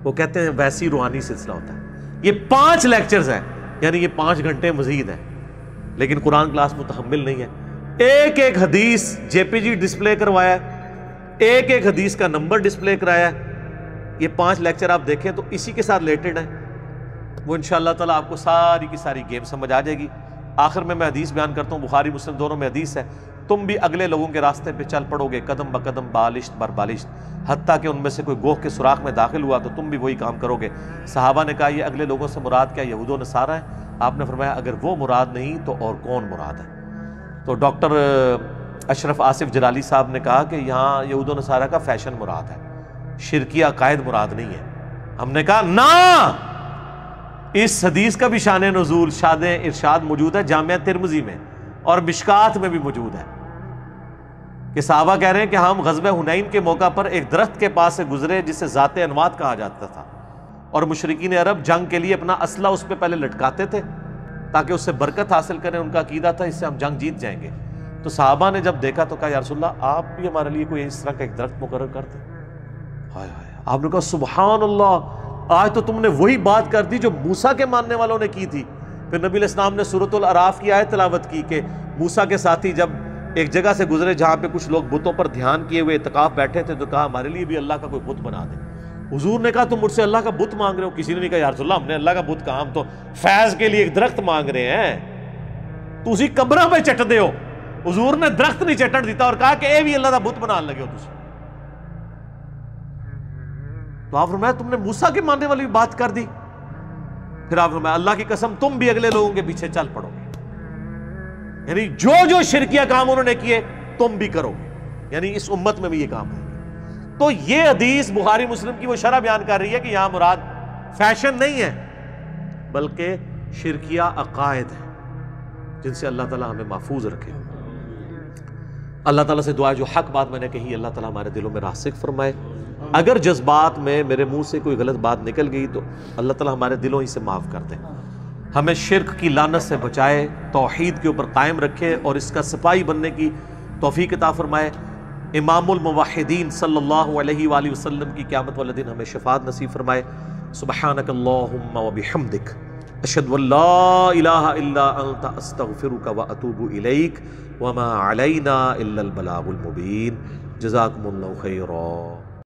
وہ کہتے ہیں ویسی روحانی سلسلہ ہوتا ہے۔ یہ 5 لیکچرز ہیں، یعنی یہ 5 گھنٹے مزید ہیں، لیکن قرآن کلاس متحمل نہیں ہے۔ ایک ایک حدیث جے پی جی ڈسپلے کروایا ہے، ایک ایک حدیث کا نمبر ڈسپلے کرایا ہے۔ یہ 5 لیکچر آپ دیکھیں تو اسی کے ساتھ ریلیٹڈ ہیں، وہ انشاءاللہ تعالیٰ آپ کو ساری کی ساری گیم سمجھ آ جائے گی۔ آخر میں حدیث بیان کرتا ہوں، بخاری مسلم دونوں میں حدیث ہے، تم بھی اگلے لوگوں کے راستے پہ چل پڑو گے قدم بقدم، بالشت بر بالشت، حتیٰ کہ ان میں سے کوئی گوہ کے سوراخ میں داخل ہوا تو تم بھی وہی کام کرو گے۔ صحابہ نے کہا یہ اگلے لوگوں سے مراد کیا یہود و نصارہ ہے؟ آپ نے فرمایا اگر وہ مراد نہیں تو اور کون مراد ہے؟ تو ڈاکٹر اشرف آصف جلالی صاحب نے کہا کہ یہاں یہود و نصارہ کا فیشن مراد ہے، شرکی عقائد مراد نہیں ہے۔ ہم نے کہا نا، اس حدیث کا بھی شان نزول شاد ارشاد موجود ہے جامعہ ترمذی میں اور مشکات میں بھی موجود ہے کہ صحابہ کہہ رہے ہیں کہ ہم غزوہ حنین کے موقع پر ایک درخت کے پاس سے گزرے جسے ذات انوات کہا جاتا تھا، اور مشرکین عرب جنگ کے لیے اپنا اسلحہ اس پہ پہلے لٹکاتے تھے تاکہ اس سے برکت حاصل کریں، ان کا عقیدہ تھا اس سے ہم جنگ جیت جائیں گے۔ تو صحابہ نے جب دیکھا تو کہا یا رسول اللہ آپ بھی ہمارے لیے کوئی اس طرح کا ایک درخت مقرر کر دیں۔ ہائے ہائے، آپ نے کہا سبحان اللہ، آج تو تم نے وہی بات کر دی جو موسیٰ کے ماننے والوں نے کی تھی۔ پھر نبی علیہ السلام نے سورۃ الاعراف کی آیت تلاوت کی کہ موسیٰ کے ساتھی جب ایک جگہ سے گزرے جہاں پہ کچھ لوگ بتوں پر دھیان کیے ہوئے اعتکاف بیٹھے تھے تو کہا ہمارے لیے بھی اللہ کا کوئی بت بنا دے۔ حضور نے کہا تم مجھ سے اللہ کا بت مانگ رہے ہو؟ کسی نے نہیں کہا یا رسول اللہ ہم نے اللہ کا بت کہا، ہم تو فیض کے لیے ایک درخت مانگ رہے ہیں، تو اسی قبرہ پہ چٹ دے ہو۔ حضور نے درخت نہیں چٹن دیتا اور کہا کہ اے بھی اللہ کا بت بنا لگے ہو تسی۔ تو آپ فرمایا تم نے موسیٰ کے ماننے والی بات کر دی۔ پھر آپ فرمایا اللہ کی قسم تم بھی اگلے لوگوں کے پیچھے چل پڑو گے، یعنی جو جو شرکیہ کام انہوں نے کیے تم بھی کرو گے، یعنی اس امت میں بھی یہ کام ہے۔ تو یہ حدیث بخاری مسلم کی وہ شرح بیان کر رہی ہے کہ یہاں مراد فیشن نہیں ہے بلکہ شرکیہ عقائد ہیں جن سے اللہ تعالیٰ ہمیں محفوظ رکھے۔ اللہ تعالیٰ سے دعا ہے جو حق بات میں نے کہی اللہ تعالیٰ ہمارے دلوں میں راسخ فرمائے، اگر جذبات میں میرے منہ سے کوئی غلط بات نکل گئی تو اللہ تعالیٰ ہمارے دلوں ہی سے معاف کر دے، ہمیں شرک کی لعنت سے بچائے، توحید کے اوپر قائم رکھے اور اس کا سپاہی بننے کی توفیق عطا فرمائے۔ امام الموحدین صلی اللہ علیہ وآلہ وسلم کی قیامت والے دن ہمیں شفاعت نصیب فرمائے۔ سبحانک اللہم وبحمدک، اشہد ان لا الہ الا انت، استغفرک واتوب الیک، وما علینا الا البلاغ المبین۔ جزاکم اللہ خیرا۔